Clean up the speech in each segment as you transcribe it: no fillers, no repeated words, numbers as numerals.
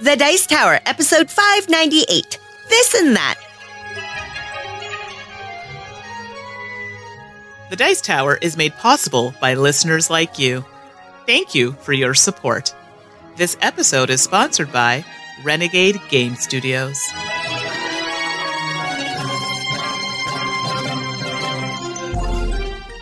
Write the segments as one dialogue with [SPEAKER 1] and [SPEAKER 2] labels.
[SPEAKER 1] The Dice Tower, episode 598, This and That.
[SPEAKER 2] The Dice Tower is made possible by listeners like you. Thank you for your support. This episode is sponsored by Renegade Game Studios.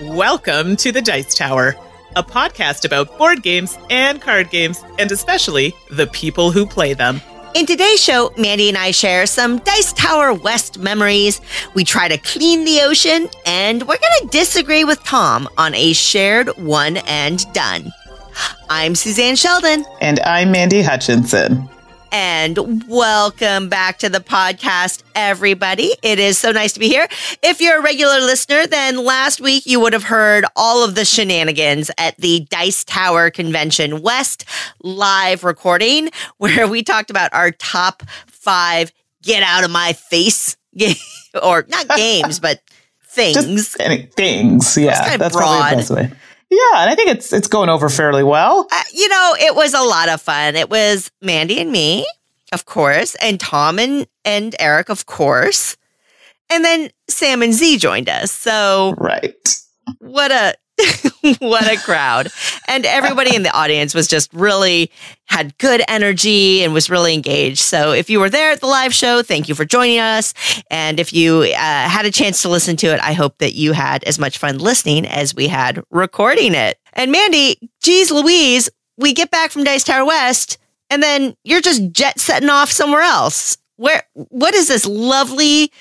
[SPEAKER 2] Welcome to the Dice Tower, a podcast about board games and card games, and especially the people who play them.
[SPEAKER 1] In today's show, Mandi and I share some Dice Tower West memories. We try to clean the ocean, and we're going to disagree with Tom on a shared one and done. I'm Suzanne Sheldon.
[SPEAKER 2] And I'm Mandy Hutchinson.
[SPEAKER 1] And welcome back to the podcast, everybody. It is so nice to be here. If you're a regular listener, then last week you would have heard all of the shenanigans at the Dice Tower Convention West live recording, where we talked about our top 5 get out of my face, or not games, but things.
[SPEAKER 3] Just things, yeah.
[SPEAKER 1] That's
[SPEAKER 3] probably the best way. Yeah, and I think it's going over fairly well.
[SPEAKER 1] It was a lot of fun. It was Mandy and me, of course, and Tom and Eric, of course. And then Sam and Z joined us. So
[SPEAKER 3] right.
[SPEAKER 1] What a crowd. And everybody in the audience was just really had good energy and was really engaged. So if you were there at the live show, thank you for joining us. And if you had a chance to listen to it, I hope that you had as much fun listening as we had recording it. And Mandy, geez Louise, we get back from Dice Tower West and then you're just jet setting off somewhere else. What is this lovely...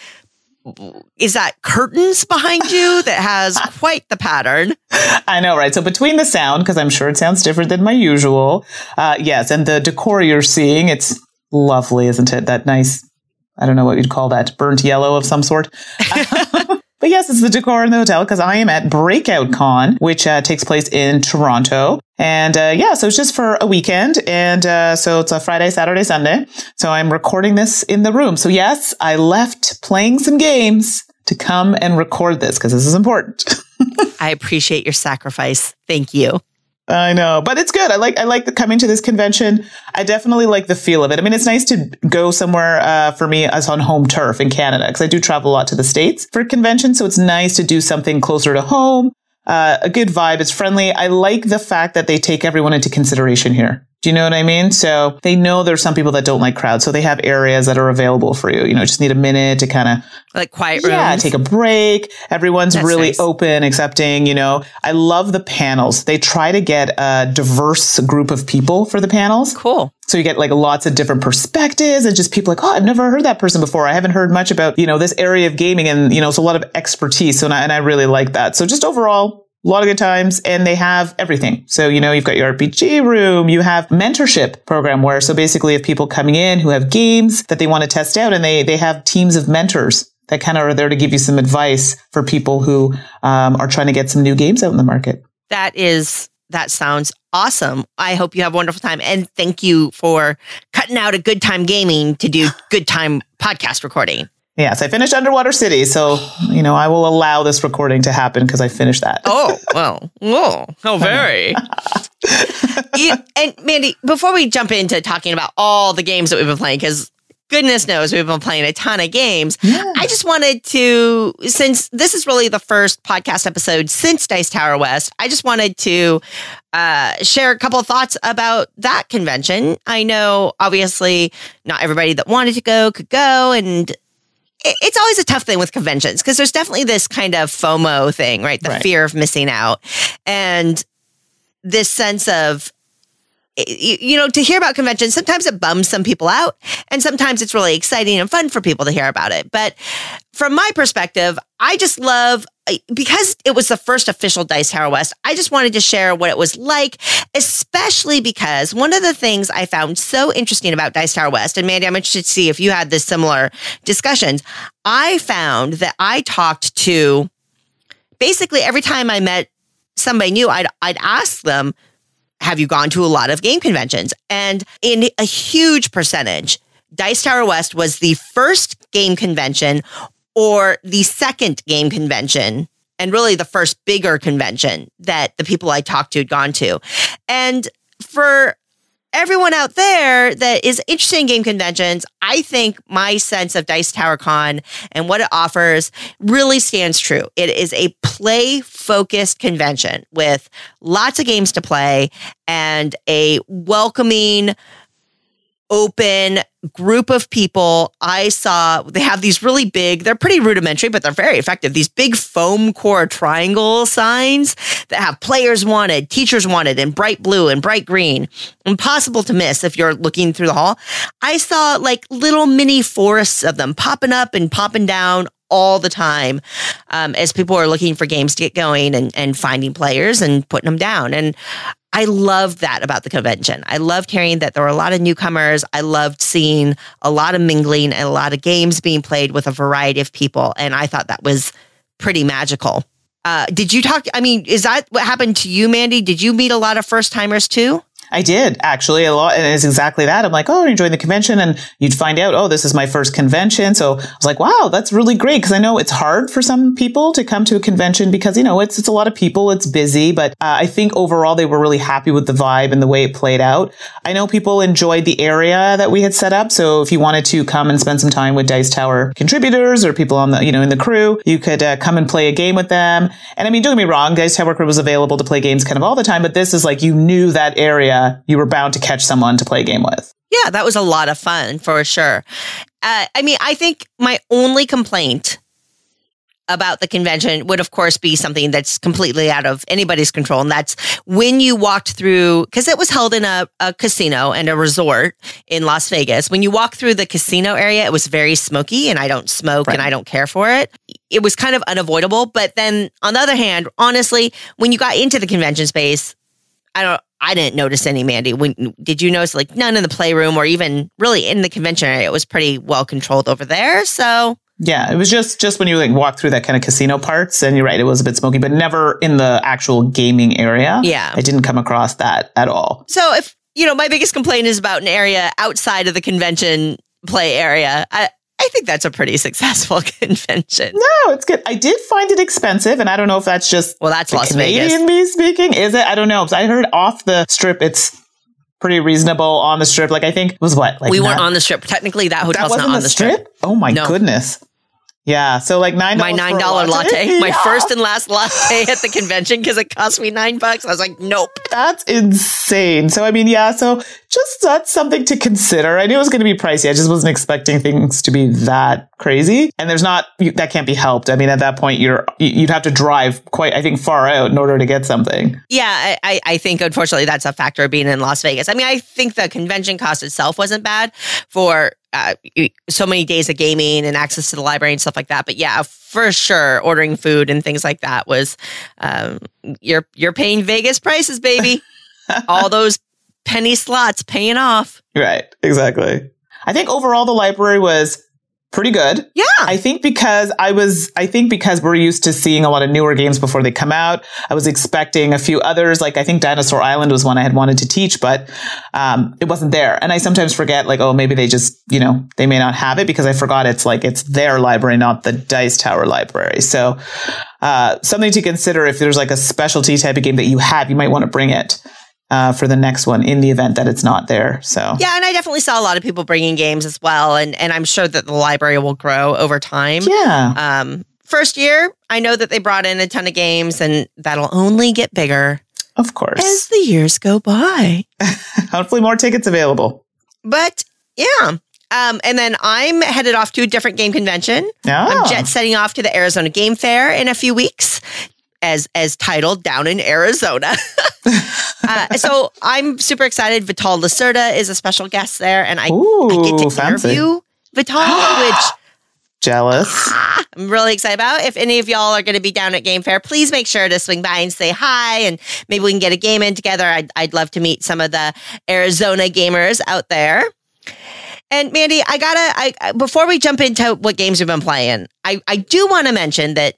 [SPEAKER 1] Is that curtains behind you that has quite the pattern?
[SPEAKER 3] I know, right? So between the sound, because I'm sure it sounds different than my usual. Yes. And the decor you're seeing, it's lovely, isn't it? That nice, I don't know what you'd call that, burnt yellow of some sort. But yes, it's the decor in the hotel because I am at Breakout Con, which takes place in Toronto. And so it's just for a weekend. And so it's a Friday, Saturday, Sunday. So I'm recording this in the room. So yes, I left playing some games to come and record this because this is important.
[SPEAKER 1] I appreciate your sacrifice. Thank you.
[SPEAKER 3] I know, but it's good. I like coming to this convention. I definitely like the feel of it. I mean, it's nice to go somewhere for me as on home turf in Canada because I do travel a lot to the States for conventions. So it's nice to do something closer to home. A good vibe. It's friendly. I like the fact that they take everyone into consideration here. Do you know what I mean? So they know there's some people that don't like crowds. So they have areas that are available for you. Just need a minute to kind of
[SPEAKER 1] like quiet rooms.
[SPEAKER 3] Yeah, take a break. Everyone's That's really nice. Open, accepting, I love the panels. They try to get a diverse group of people for the panels.
[SPEAKER 1] Cool.
[SPEAKER 3] So you get like lots of different perspectives and just people like, oh, I've never heard that person before. I haven't heard much about, this area of gaming and, it's a lot of expertise. So, and I really like that. So just overall, a lot of good times, and they have everything. So, you've got your RPG room, you have mentorship program where, so basically if people coming in who have games that they want to test out and they have teams of mentors that kind of are there to give you some advice for people who are trying to get some new games out in the market.
[SPEAKER 1] That sounds awesome. I hope you have a wonderful time. And thank you for cutting out a good time gaming to do good time podcast recording.
[SPEAKER 3] Yes, I finished Underwater City. So, I will allow this recording to happen because I finished that.
[SPEAKER 1] Oh, well. Oh, how very. And Mandy, before we jump into talking about all the games that we've been playing, because goodness knows we've been playing a ton of games. Yeah. I just wanted to, since this is really the first podcast episode since Dice Tower West, I just wanted to share a couple of thoughts about that convention. I know, obviously, not everybody that wanted to go could go, and it's always a tough thing with conventions because there's definitely this kind of FOMO thing, right? The fear of missing out and this sense of, to hear about conventions, sometimes it bums some people out and sometimes it's really exciting and fun for people to hear about it. But from my perspective, I just love, because it was the first official Dice Tower West, I just wanted to share what it was like, especially because one of the things I found so interesting about Dice Tower West, and Mandy, I'm interested to see if you had this similar discussions. I found that I talked to, basically every time I met somebody new, I'd ask them, have you gone to a lot of game conventions? And in a huge percentage, Dice Tower West was the first game convention or the second game convention, and really the first bigger convention that the people I talked to had gone to. And for everyone out there that is interested in game conventions, I think my sense of Dice Tower Con and what it offers really stands true. It is a play-focused convention with lots of games to play and a welcoming, open group of people. I saw they have these really big, they're pretty rudimentary, but they're very effective. These big foam core triangle signs that have players wanted, teachers wanted in bright blue and bright green. Impossible to miss if you're looking through the hall. I saw like little mini forests of them popping up and popping down all the time as people are looking for games to get going and finding players and putting them down. And I loved that about the convention. I loved hearing that there were a lot of newcomers. I loved seeing a lot of mingling and a lot of games being played with a variety of people. And I thought that was pretty magical. Did you talk? I mean, is that what happened to you, Mandy? Did you meet a lot of first timers too?
[SPEAKER 3] I did, actually, a lot. And it's exactly that. I'm like, oh, you're enjoying the convention. And you'd find out, oh, this is my first convention. So I was like, wow, that's really great. Because I know it's hard for some people to come to a convention because, you know, it's a lot of people. It's busy. But I think overall, they were really happy with the vibe and the way it played out. I know people enjoyed the area that we had set up. So if you wanted to come and spend some time with Dice Tower contributors or people on the, you know, in the crew, you could come and play a game with them. And I mean, don't get me wrong, Dice Tower crew was available to play games kind of all the time. But this is like, you knew that area. You were bound to catch someone to play a game with.
[SPEAKER 1] Yeah, that was a lot of fun for sure. I mean, I think my only complaint about the convention would, of course, be something that's completely out of anybody's control. And that's when you walked through, because it was held in a casino and a resort in Las Vegas. When you walk through the casino area, it was very smoky, and I don't smoke and I don't care for it. It was kind of unavoidable. But then on the other hand, honestly, when you got into the convention space, I didn't notice any, Mandy. Did you notice like none in the playroom or even really in the convention area? It was pretty well controlled over there. So
[SPEAKER 3] yeah, it was just when you like walk through that kind of casino parts, and you're right, it was a bit smoky, but never in the actual gaming area.
[SPEAKER 1] Yeah,
[SPEAKER 3] I didn't come across that at all.
[SPEAKER 1] So if you know, my biggest complaint is about an area outside of the convention play area. I think that's a pretty successful convention.
[SPEAKER 3] No, it's good. I did find it expensive, and I don't know if that's just
[SPEAKER 1] that's
[SPEAKER 3] the
[SPEAKER 1] Las
[SPEAKER 3] Canadian
[SPEAKER 1] Vegas.
[SPEAKER 3] me speaking. Is it? I don't know. Because I heard off the strip, it's pretty reasonable. On the strip, like I think it was what? Like
[SPEAKER 1] we weren't on the strip. Technically, that hotel's not on the strip.
[SPEAKER 3] Oh my goodness. Yeah, so like $9.
[SPEAKER 1] My $9 latte,
[SPEAKER 3] yeah.
[SPEAKER 1] my first and last latte at the convention because it cost me $9. I was like, nope.
[SPEAKER 3] That's insane. So I mean, yeah, so just that's something to consider. I knew it was going to be pricey. I just wasn't expecting things to be that crazy. And that can't be helped. I mean, at that point, you'd have to drive quite, I think, far out in order to get something.
[SPEAKER 1] Yeah, I think unfortunately that's a factor of being in Las Vegas. I mean, I think the convention cost itself wasn't bad for so many days of gaming and access to the library and stuff like that. But yeah, for sure, ordering food and things like that was you're paying Vegas prices, baby. All those penny slots paying off.
[SPEAKER 3] Right, exactly. I think overall the library was pretty good.
[SPEAKER 1] Yeah.
[SPEAKER 3] I think because we're used to seeing a lot of newer games before they come out, I was expecting a few others. Like I think Dinosaur Island was one I had wanted to teach, but it wasn't there. And I sometimes forget like, oh, maybe they just, you know, they may not have it because I forgot it's their library, not the Dice Tower library. So something to consider if there's like a specialty type of game that you might want to bring it. For the next one in the event that it's not there. So
[SPEAKER 1] yeah, and I definitely saw a lot of people bringing games as well, and I'm sure that the library will grow over time.
[SPEAKER 3] Yeah.
[SPEAKER 1] First year, I know that they brought in a ton of games, and that'll only get bigger,
[SPEAKER 3] of course,
[SPEAKER 1] as the years go by.
[SPEAKER 3] Hopefully, more tickets available.
[SPEAKER 1] But yeah. And then I'm headed off to a different game convention. I'm jet setting off to the Arizona Game Fair in a few weeks. As titled Down in Arizona. So I'm super excited. Vital Lacerda is a special guest there, and I get to interview Vital, which
[SPEAKER 3] jealous.
[SPEAKER 1] I'm really excited about. If any of y'all are going to be down at Game Fair, please make sure to swing by and say hi, and maybe we can get a game in together. I'd love to meet some of the Arizona gamers out there. And Mandy, before we jump into what games we've been playing, I do want to mention that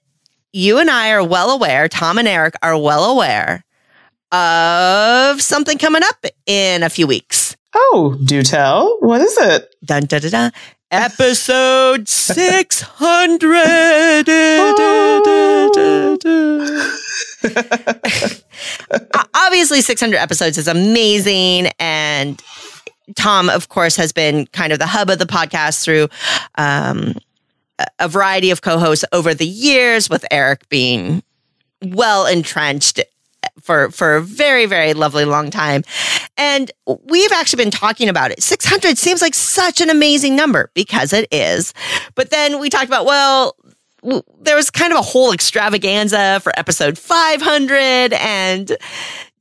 [SPEAKER 1] you and I are well aware, Tom and Eric are well aware of something coming up in a few weeks.
[SPEAKER 3] Oh, do tell. What is it?
[SPEAKER 1] Dun, dun, dun, dun. Episode 600. Obviously, 600 episodes is amazing. And Tom, of course, has been kind of the hub of the podcast through a variety of co-hosts over the years, with Eric being well entrenched for a very, very lovely long time. And we've actually been talking about it. 600 seems like such an amazing number, because it is. But then we talked about, well, there was kind of a whole extravaganza for episode 500. And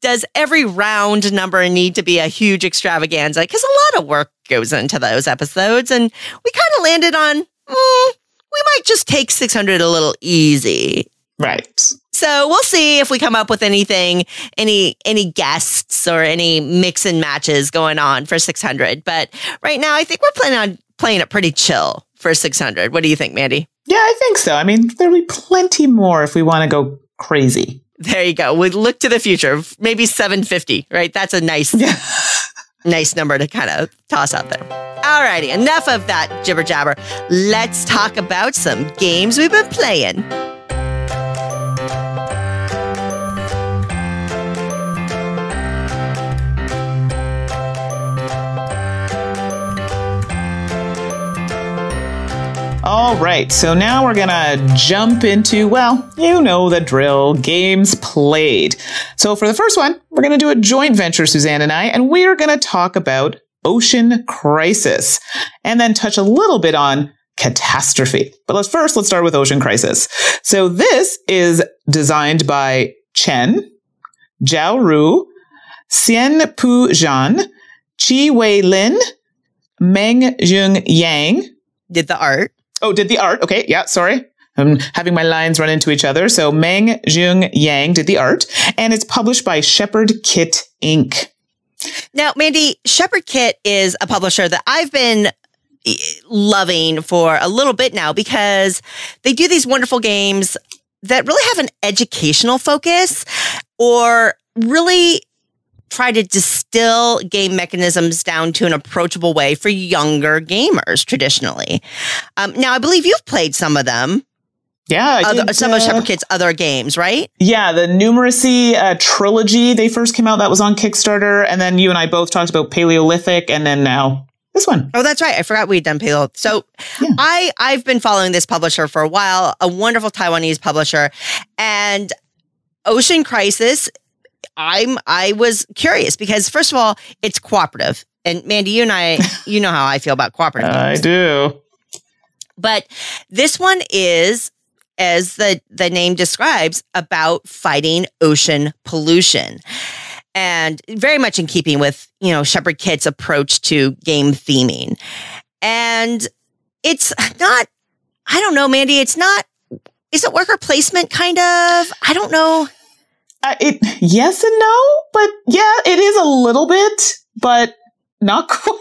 [SPEAKER 1] does every round number need to be a huge extravaganza? Because a lot of work goes into those episodes. And we kind of landed on, we might just take 600 a little easy.
[SPEAKER 3] Right.
[SPEAKER 1] So we'll see if we come up with anything, any guests or any mix and matches going on for 600. But right now, I think we're planning on playing it pretty chill for 600. What do you think, Mandy?
[SPEAKER 3] Yeah, I think so. I mean, there'll be plenty more if we want to go crazy.
[SPEAKER 1] There you go. We look to the future. Maybe 750, right? That's a nice number to kind of toss out there. All righty, enough of that jibber jabber. Let's talk about some games we've been playing.
[SPEAKER 3] All right, so now we're going to jump into, well, you know the drill, games played. So for the first one, we're going to do a joint venture, Suzanne and I, and we're going to talk about Ocean Crisis, and then touch a little bit on Catastrophe. But let's start with Ocean Crisis. So this is designed by Chen, Zhao Ru, Xian Pu Zhan, Chi Wei Lin, Meng Jung Yang.
[SPEAKER 1] Did the art.
[SPEAKER 3] Oh, did the art. Okay, yeah, sorry. I'm having my lines run into each other. So Meng Jung Yang did the art, and it's published by Shepherd Kit Inc.
[SPEAKER 1] Now, Mandy, Shepherd Kit is a publisher that I've been loving for a little bit now, because they do these wonderful games that really have an educational focus, or really try to distill game mechanisms down to an approachable way for younger gamers traditionally. Now, I believe you've played some of them.
[SPEAKER 3] Yeah,
[SPEAKER 1] some of Shepherd Kit's other games, right?
[SPEAKER 3] Yeah, the Numeracy trilogy, they first came out. That was on Kickstarter. And then you and I both talked about Paleolithic, and then now this one.
[SPEAKER 1] Oh, that's right. I forgot we'd done Paleo. So yeah. I've been following this publisher for a while, a wonderful Taiwanese publisher. And Ocean Crisis, I was curious because, first of all, it's cooperative. And Mandy, you and I, you know how I feel about cooperative games.
[SPEAKER 3] I do.
[SPEAKER 1] But this one is, as the name describes, about fighting ocean pollution. And very much in keeping with, Shepherd Kit's approach to game theming. And it's not, I don't know, Mandy, is it worker placement kind of? I don't know.
[SPEAKER 3] Yes and no, but yeah, it is a little bit, but not quite.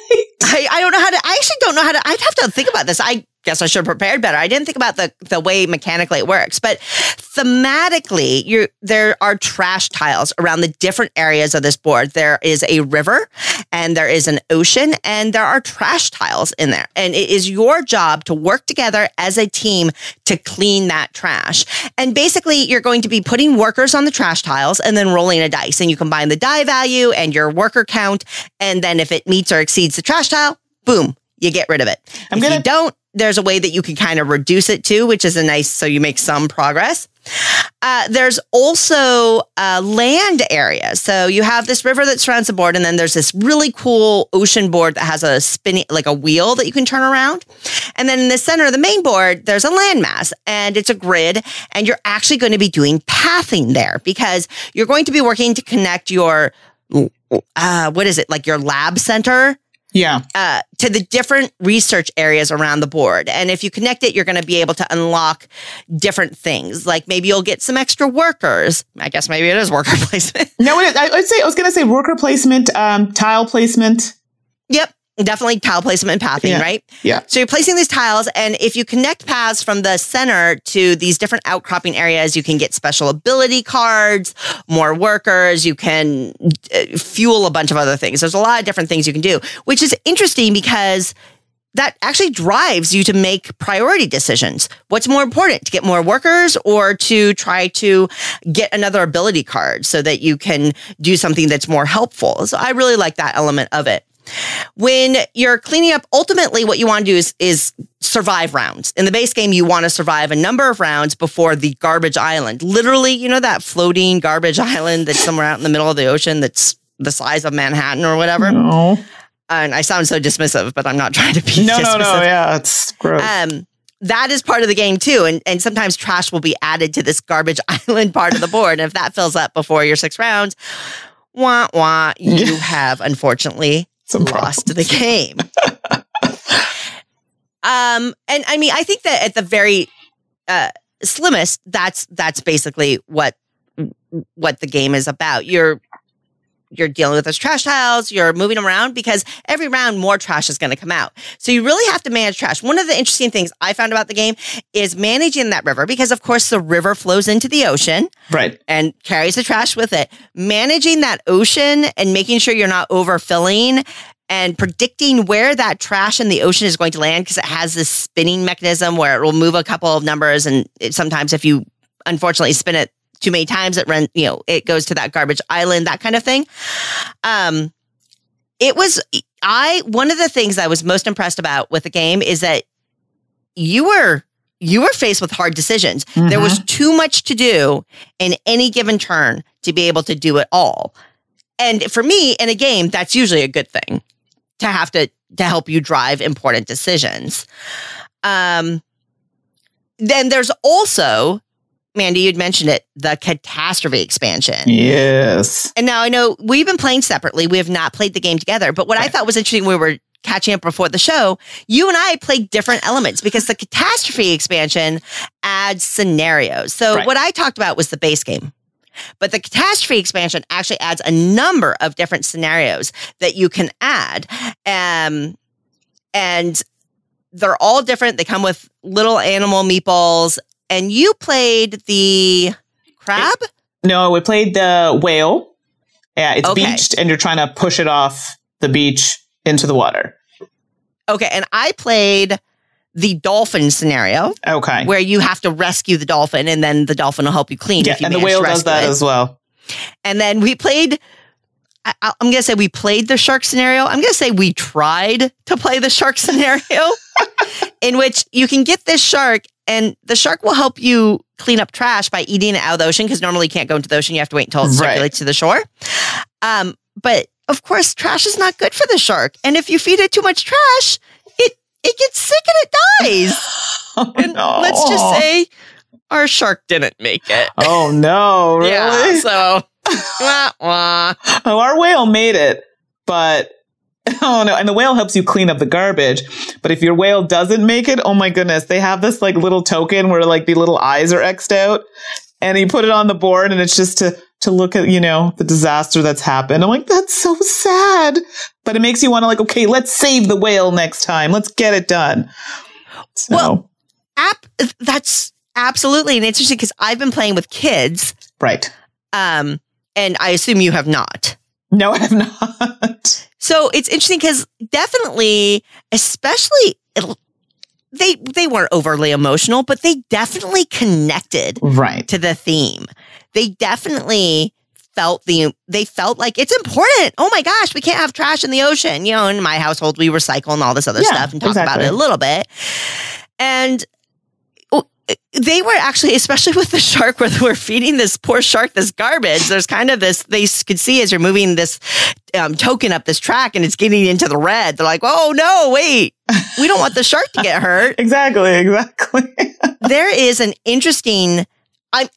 [SPEAKER 1] I don't know I actually don't know I'd have to think about this. I guess I should have prepared better. I didn't think about the way mechanically it works, but thematically, there are trash tiles around the different areas of this board. There is a river, and there is an ocean, and there are trash tiles in there. And it is your job to work together as a team to clean that trash. And basically, you're going to be putting workers on the trash tiles and then rolling a dice. And you combine the die value and your worker count. And then if it meets or exceeds the trash tile, boom, you get rid of it. If you don't, there's a way that you can kind of reduce it too, which is so you make some progress. There's also a land area. So you have this river that surrounds the board, and then there's this really cool ocean board that has a spinning, like a wheel that you can turn around. And then in the center of the main board, there's a landmass, and it's a grid, and you're actually going to be doing pathing there because you're going to be working to connect your, like your lab center.
[SPEAKER 3] Yeah.
[SPEAKER 1] To the different research areas around the board. And if you connect it, you're going to be able to unlock different things. Like maybe you'll get some extra workers. I guess maybe it is worker placement.
[SPEAKER 3] No, I was going to say worker placement, tile placement.
[SPEAKER 1] Yep. Definitely tile placement and pathing, right?
[SPEAKER 3] Yeah.
[SPEAKER 1] So you're placing these tiles, and if you connect paths from the center to these different outcropping areas, you can get special ability cards, more workers, you can fuel a bunch of other things. There's a lot of different things you can do, which is interesting because that actually drives you to make priority decisions. What's more important, to get more workers or to try to get another ability card so that you can do something that's more helpful? So I really like that element of it. When you're cleaning up, ultimately what you want to do is survive rounds. In the base game, you want to survive a number of rounds before the garbage island. Literally, you know that floating garbage island that's somewhere out in the middle of the ocean that's the size of Manhattan or whatever?
[SPEAKER 3] No.
[SPEAKER 1] And I sound so dismissive, but I'm not trying to be dismissive.
[SPEAKER 3] No, yeah, it's gross.
[SPEAKER 1] That is part of the game too. And sometimes trash will be added to this garbage island part of the board. And if that fills up before your 6 rounds, wah, wah, you have unfortunately lost the game. And I mean, I think that at the very slimmest, that's basically what the game is about. You're dealing with those trash tiles, you're moving them around because every round more trash is going to come out. So you really have to manage trash. One of the interesting things I found about the game is managing that river because, of course, the river flows into the ocean.
[SPEAKER 3] Right.
[SPEAKER 1] And carries the trash with it. Managing that ocean and making sure you're not overfilling and predicting where that trash in the ocean is going to land because it has this spinning mechanism where it will move a couple of numbers. And sometimes if you unfortunately spin it too many times, it goes to that garbage island, that kind of thing. One of the things I was most impressed about with the game is that you were faced with hard decisions. Mm-hmm. There was too much to do in any given turn to be able to do it all. And for me, in a game, that's usually a good thing to have to help you drive important decisions. Then there's also, Mandy, you'd mentioned it, the Catastrophe expansion.
[SPEAKER 3] Yes.
[SPEAKER 1] And now I know we've been playing separately. We have not played the game together. But what I thought was interesting, we were catching up before the show, you and I played different elements because the Catastrophe expansion adds scenarios. So what I talked about was the base game. But the Catastrophe expansion actually adds a number of different scenarios that you can add. And they're all different. They come with little animal meeples. And you played the crab?
[SPEAKER 3] No, we played the whale. Yeah, it's beached and you're trying to push it off the beach into the water.
[SPEAKER 1] Okay, and I played the dolphin scenario.
[SPEAKER 3] Okay.
[SPEAKER 1] Where you have to rescue the dolphin and then the dolphin will help you clean. If you
[SPEAKER 3] and the whale does that as well.
[SPEAKER 1] And then we played, I'm going to say we played the shark scenario. I'm going to say we tried to play the shark scenario in which you can get this shark and the shark will help you clean up trash by eating it out of the ocean because normally you can't go into the ocean. You have to wait until it circulates to the shore. But of course, trash is not good for the shark. And if you feed it too much trash, it gets sick and it dies. Let's just say our shark didn't make it.
[SPEAKER 3] Oh, no. Really?
[SPEAKER 1] Yeah, so, wah, wah.
[SPEAKER 3] Oh, our whale made it, but... Oh no, and the whale helps you clean up the garbage. But if your whale doesn't make it, oh my goodness, they have this like little token where like the little eyes are X'd out. And you put it on the board and it's just to look at, the disaster that's happened. I'm like, that's so sad. But it makes you want to like, okay, let's save the whale next time. Let's get it done. So.
[SPEAKER 1] Well, that's absolutely interesting because I've been playing with kids.
[SPEAKER 3] Right.
[SPEAKER 1] And I assume you have not.
[SPEAKER 3] No, I have not.
[SPEAKER 1] So it's interesting because definitely, especially, they weren't overly emotional, but they definitely connected to the theme. They definitely felt like it's important. Oh my gosh, we can't have trash in the ocean. In my household, we recycle and all this other stuff and talk about it a little bit. And they were actually, especially with the shark, where we're feeding this poor shark this garbage, there's kind of this, they could see as you're moving this token up this track and it's getting into the red. They're like, oh no, wait, we don't want the shark to get hurt.
[SPEAKER 3] Exactly.
[SPEAKER 1] There is an interesting,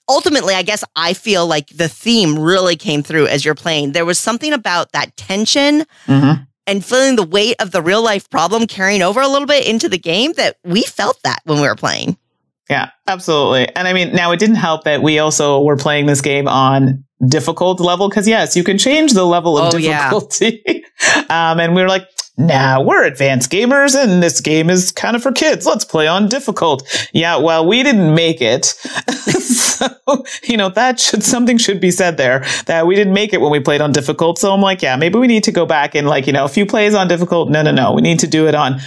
[SPEAKER 1] ultimately, I guess I feel like the theme really came through as you're playing. There was something about that tension and feeling the weight of the real life problem carrying over a little bit into the game that we felt that when we were playing.
[SPEAKER 3] Yeah, absolutely. And I mean, now it didn't help that we also were playing this game on difficult level because yes, you can change the level of difficulty. And we were like, nah, we're advanced gamers and this game is kind of for kids. Let's play on difficult. Yeah, well, we didn't make it. So, something should be said there that we didn't make it when we played on difficult. So I'm like, yeah, maybe we need to go back and a few plays on difficult. No. We need to do it on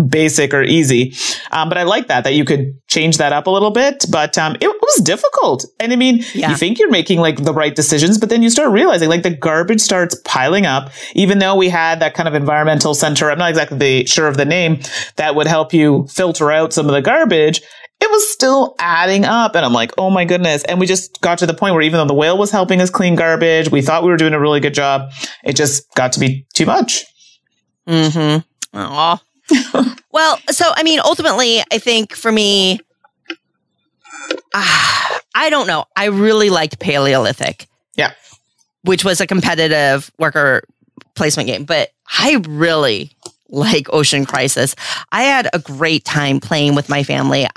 [SPEAKER 3] basic or easy. But I like that you could change that up a little bit, but it was difficult. And I mean, you think you're making the right decisions, but then you start realizing the garbage starts piling up, even though we had that kind of environmental center. I'm not exactly sure of the name that would help you filter out some of the garbage. It was still adding up. And I'm like, oh my goodness. And we just got to the point where even though the whale was helping us clean garbage, we thought we were doing a really good job. It just got to be too much.
[SPEAKER 1] Mm-hmm. Aw. Well, so, I mean, ultimately, I think for me, I don't know. I really liked Paleolithic.
[SPEAKER 3] Yeah.
[SPEAKER 1] Which was a competitive worker placement game. But I really like Ocean Crisis. I had a great time playing with my family.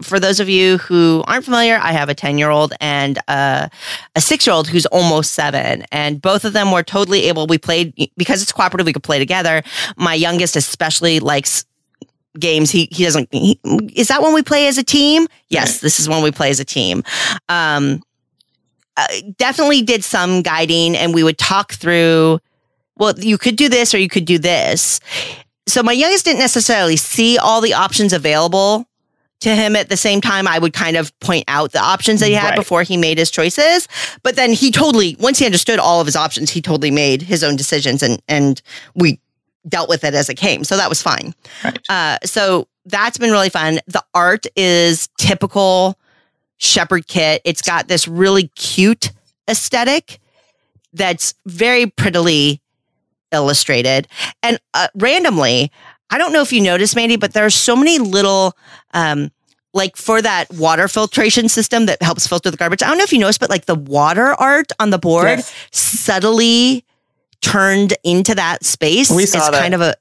[SPEAKER 1] For those of you who aren't familiar, I have a 10-year-old and a 6-year-old who's almost 7. And both of them were totally able. We played, because it's cooperative, we could play together. My youngest especially likes games. He doesn't. Is that when we play as a team? Yes, this is when we play as a team. Definitely did some guiding, and we would talk through, well, you could do this or you could do this. So my youngest didn't necessarily see all the options available to him at the same time. I would kind of point out the options that he had before he made his choices. But then he totally, once he understood all of his options, he totally made his own decisions, and we dealt with it as it came. So that was fine. Right. So that's been really fun. The art is typical Shepherd kit. It's got this really cute aesthetic that's very prettily illustrated. And randomly, I don't know if you noticed, Mandy, but there are so many little, for that water filtration system that helps filter the garbage. I don't know if you noticed, but the water art on the board subtly turned into that space.
[SPEAKER 3] We saw that.
[SPEAKER 1] Kind of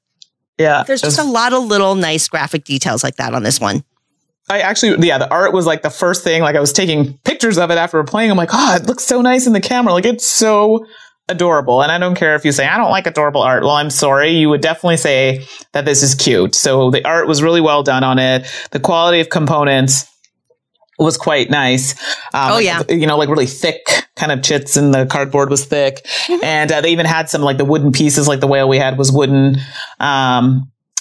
[SPEAKER 1] there's just a lot of little nice graphic details like that on this one.
[SPEAKER 3] I actually, the art was the first thing. I was taking pictures of it after playing. I'm like, oh, it looks so nice in the camera. It's so adorable. And I don't care if you say, I don't like adorable art. Well, I'm sorry. You would definitely say that this is cute. So the art was really well done on it. The quality of components was quite nice. Really thick kind of chits, and the cardboard was thick. Mm-hmm. And they even had some the wooden pieces, the whale we had was wooden.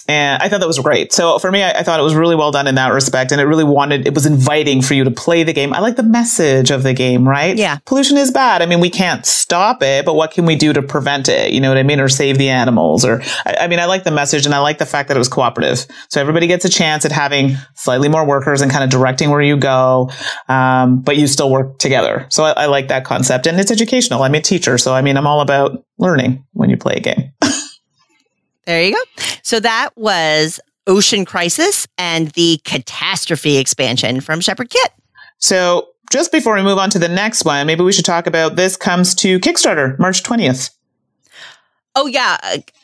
[SPEAKER 3] And I thought that was great. So for me, I thought it was really well done in that respect. And it was inviting for you to play the game. I like the message of the game, right?
[SPEAKER 1] Yeah.
[SPEAKER 3] Pollution is bad. I mean, we can't stop it, but what can we do to prevent it? You know what I mean? Or save the animals. Or, I like the message, and I like the fact that it was cooperative. So everybody gets a chance at having slightly more workers and kind of directing where you go. But you still work together. So I like that concept, and it's educational. I'm a teacher. So, I'm all about learning when you play a game.
[SPEAKER 1] There you go. So that was Ocean Crisis and the Catastrophe expansion from Shepherd Kit.
[SPEAKER 3] So just before we move on to the next one, maybe we should talk about this comes to Kickstarter March 20th.
[SPEAKER 1] Oh, yeah.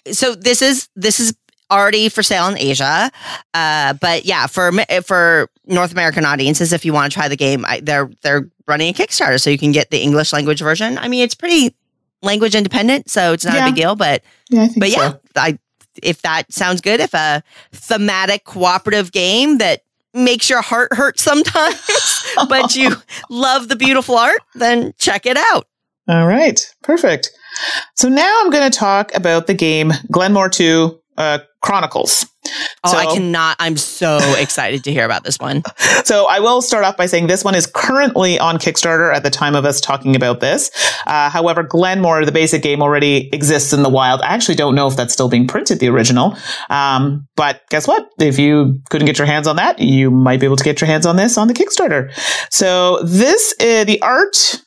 [SPEAKER 1] So this is already for sale in Asia. But yeah, for North American audiences, if you want to try the game, they're running a Kickstarter so you can get the English language version. It's pretty language independent, so it's not a big deal. But
[SPEAKER 3] I think so.
[SPEAKER 1] If that sounds good, if a thematic cooperative game that makes your heart hurt sometimes, but you love the beautiful art, then check it out.
[SPEAKER 3] All right. Perfect. So now I'm going to talk about the game Glenmore II Chronicles.
[SPEAKER 1] I'm so excited to hear about this one.
[SPEAKER 3] So I will start off by saying this one is currently on Kickstarter at the time of us talking about this. However, Glenmore, the basic game, already exists in the wild. I actually don't know if that's still being printed, the original. But guess what? If you couldn't get your hands on that, you might be able to get your hands on this on the Kickstarter. So this is the art.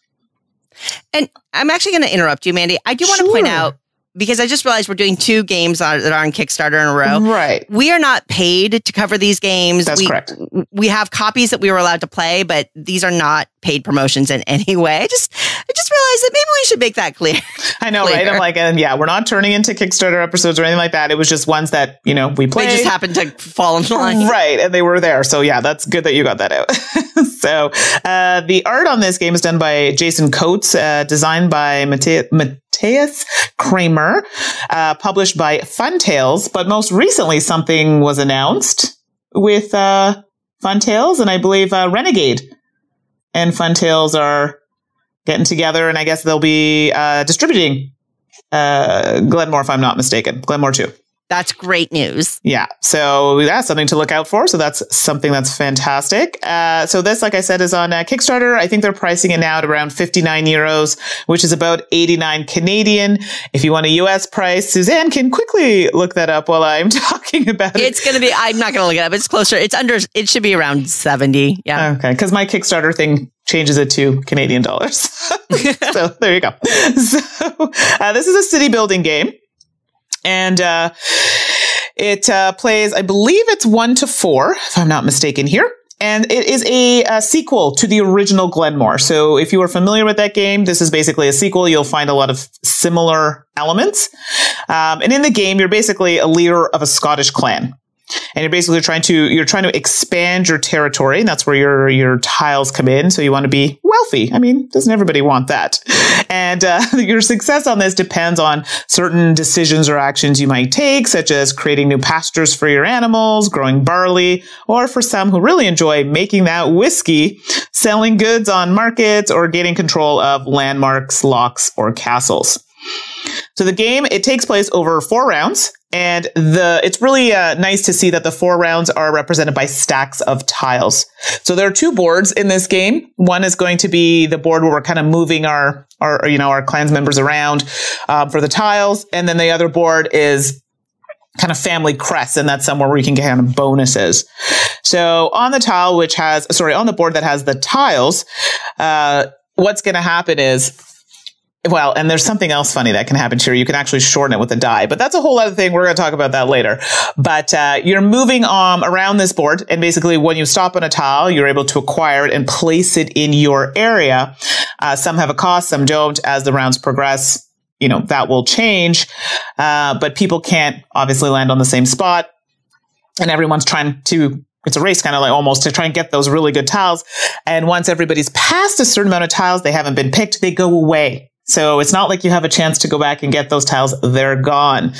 [SPEAKER 1] And I'm actually going to interrupt you, Mandy. I do want to point out, because I just realized we're doing 2 games that are on Kickstarter in a row.
[SPEAKER 3] Right.
[SPEAKER 1] We are not paid to cover these games.
[SPEAKER 3] That's correct.
[SPEAKER 1] We have copies that we were allowed to play, but these are not paid promotions in any way. I just realized that maybe we should make that clear.
[SPEAKER 3] I know, right? I'm like, we're not turning into Kickstarter episodes or anything like that. It was just ones that, we played.
[SPEAKER 1] They just happened to fall in line.
[SPEAKER 3] Right. And they were there. So yeah, that's good that you got that out. So the art on this game is done by Jason Coates, designed by Matthias Matthias Kramer, published by Funtails. But most recently, something was announced with Funtails, and I believe Renegade and Funtails are getting together, and I guess they'll be distributing Glenmore, if I'm not mistaken. Glenmore II.
[SPEAKER 1] That's great news.
[SPEAKER 3] Yeah. So that's something to look out for. So that's something that's fantastic. So this, like I said, is on Kickstarter. I think they're pricing it now at around 59 euros, which is about 89 Canadian. If you want a US price, Suzanne can quickly look that up while I'm talking about it.
[SPEAKER 1] It's going to be, I'm not going to look it up. It's closer. It should be around 70. Yeah.
[SPEAKER 3] Okay. Because my Kickstarter thing changes it to Canadian dollars. So there you go. So this is a city building game. And it plays, I believe it's 1 to 4, if I'm not mistaken here. And it is a sequel to the original Glenmore. So if you are familiar with that game, this is basically a sequel. You'll find a lot of similar elements. And in the game, you're basically a leader of a Scottish clan. And you're basically trying to expand your territory. And that's where your tiles come in. So you want to be wealthy. I mean, doesn't everybody want that? And your success on this depends on certain decisions or actions you might take, such as creating new pastures for your animals, growing barley, or for some who really enjoy making that whiskey, selling goods on markets, or gaining control of landmarks, locks, or castles. So the game, it takes place over 4 rounds. And it's really nice to see that the 4 rounds are represented by stacks of tiles. So there are 2 boards in this game. One is going to be the board where we're kind of moving our clans members around for the tiles. And then the other board is kind of family crest, and that's somewhere where you can get kind of bonuses. So on the board that has the tiles, what's going to happen is, well, and there's something else funny that can happen here. You can actually shorten it with a die, but that's a whole other thing. We're going to talk about that later. But you're moving around this board, and basically when you stop on a tile, you're able to acquire it and place it in your area. Some have a cost, some don't. As the rounds progress, that will change. But people can't obviously land on the same spot, and everyone's trying to. It's a race, kind of like almost, to try and get those really good tiles. And once everybody's passed a certain amount of tiles, they haven't been picked, they go away. So it's not like you have a chance to go back and get those tiles. They're gone.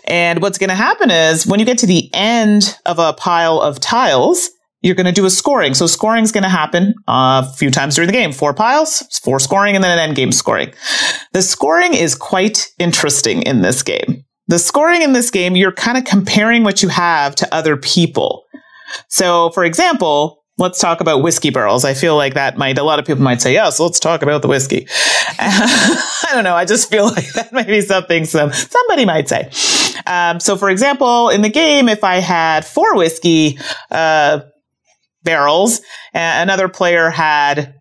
[SPEAKER 3] And what's going to happen is when you get to the end of a pile of tiles, you're going to do a scoring. So scoring is going to happen a few times during the game. 4 piles, 4 scoring, and then an end game scoring. The scoring is quite interesting in this game. The scoring in this game, you're kind of comparing what you have to other people. So for example, let's talk about whiskey barrels. I feel like a lot of people might say, yes, let's talk about the whiskey. I don't know. I just feel like that might be something somebody might say. So for example, in the game, if I had 4 whiskey barrels, another player had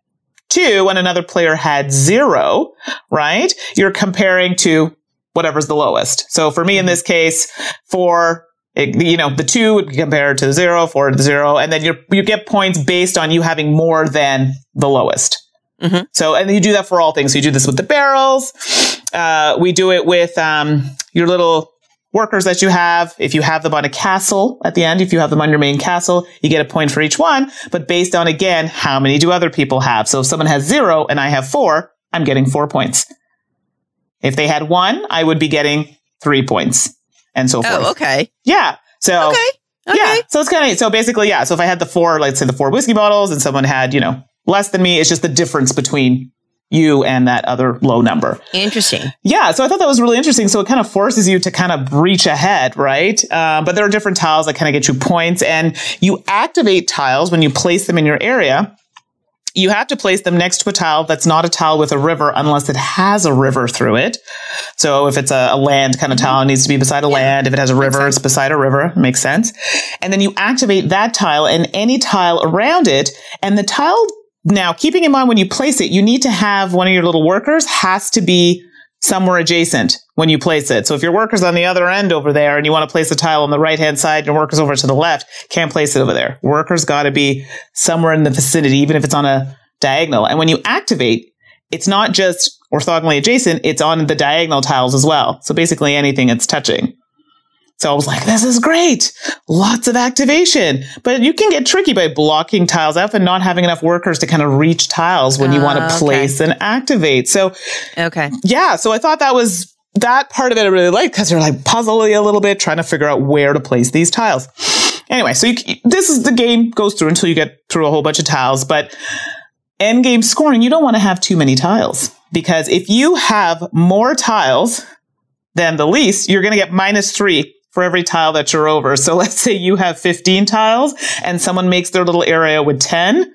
[SPEAKER 3] 2 and another player had 0, right? You're comparing to whatever's the lowest. So for me, in this case, the 2 would compare to 0, 4 to 0, and then you get points based on you having more than the lowest. Mm-hmm. So, and you do that for all things. So you do this with the barrels. We do it with your little workers that you have. If you have them on a castle at the end, if you have them on your main castle, you get a point for each one, but based on, again, how many do other people have? So if someone has 0 and I have 4, I'm getting 4 points. If they had 1, I would be getting 3 points. And so forth. Oh,
[SPEAKER 1] okay.
[SPEAKER 3] Yeah. So,
[SPEAKER 1] okay.
[SPEAKER 3] Yeah. So it's kind of, so basically, yeah. So if I had the 4, let's say the 4 whiskey bottles and someone had, less than me, it's just the difference between you and that other low number.
[SPEAKER 1] Interesting.
[SPEAKER 3] Yeah. So I thought that was really interesting. So it kind of forces you to kind of breach ahead, right? But there are different tiles that kind of get you points, and you activate tiles when you place them in your area. You have to place them next to a tile that's not a tile with a river unless it has a river through it. So if it's a land kind of tile, it needs to be beside a land. If it has a river, it's beside a river. Makes sense. And then you activate that tile and any tile around it. And the tile, now keeping in mind when you place it, you need to have one of your little workers has to be somewhere adjacent when you place it. So if your worker's on the other end over there and you want to place a tile on the right-hand side and your worker's over to the left, can't place it over there. Worker's got to be somewhere in the vicinity, even if it's on a diagonal. And when you activate, it's not just orthogonally adjacent, it's on the diagonal tiles as well. So basically anything it's touching. So I was like, this is great. Lots of activation. But you can get tricky by blocking tiles out and not having enough workers to kind of reach tiles when you want to place and activate. So, yeah. So I thought that part of it I really liked because you're like puzzling a little bit, trying to figure out where to place these tiles. Anyway, so this is the game goes through until you get through a whole bunch of tiles. But end game scoring, you don't want to have too many tiles because if you have more tiles than the least, you're going to get -3 for every tile that you're over. So let's say you have 15 tiles and someone makes their little area with 10.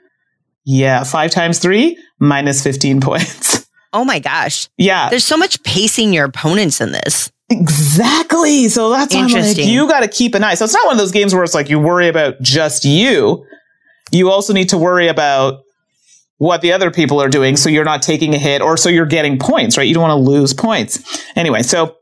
[SPEAKER 3] Yeah, 5 times 3, -15 points.
[SPEAKER 1] Oh my gosh.
[SPEAKER 3] Yeah.
[SPEAKER 1] There's so much pacing your opponents in this.
[SPEAKER 3] Exactly. So that's why I'm like, you got to keep an eye. So it's not one of those games where it's like you worry about just you. You also need to worry about what the other people are doing so you're not taking a hit or so you're getting points, right? You don't want to lose points. Anyway, so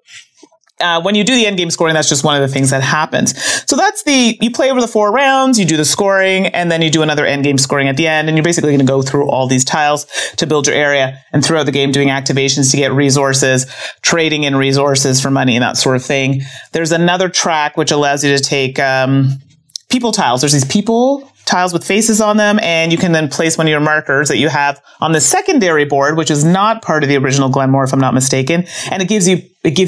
[SPEAKER 3] when you do the end game scoring, that's just one of the things that happens. So you play over the 4 rounds, you do the scoring, and then you do another end game scoring at the end. And you're basically going to go through all these tiles to build your area and throughout the game doing activations to get resources, trading in resources for money and that sort of thing. There's another track which allows you to take people tiles. There's these people tiles with faces on them, and you can then place one of your markers that you have on the secondary board, which is not part of the original Glenmore, if I'm not mistaken. And it gives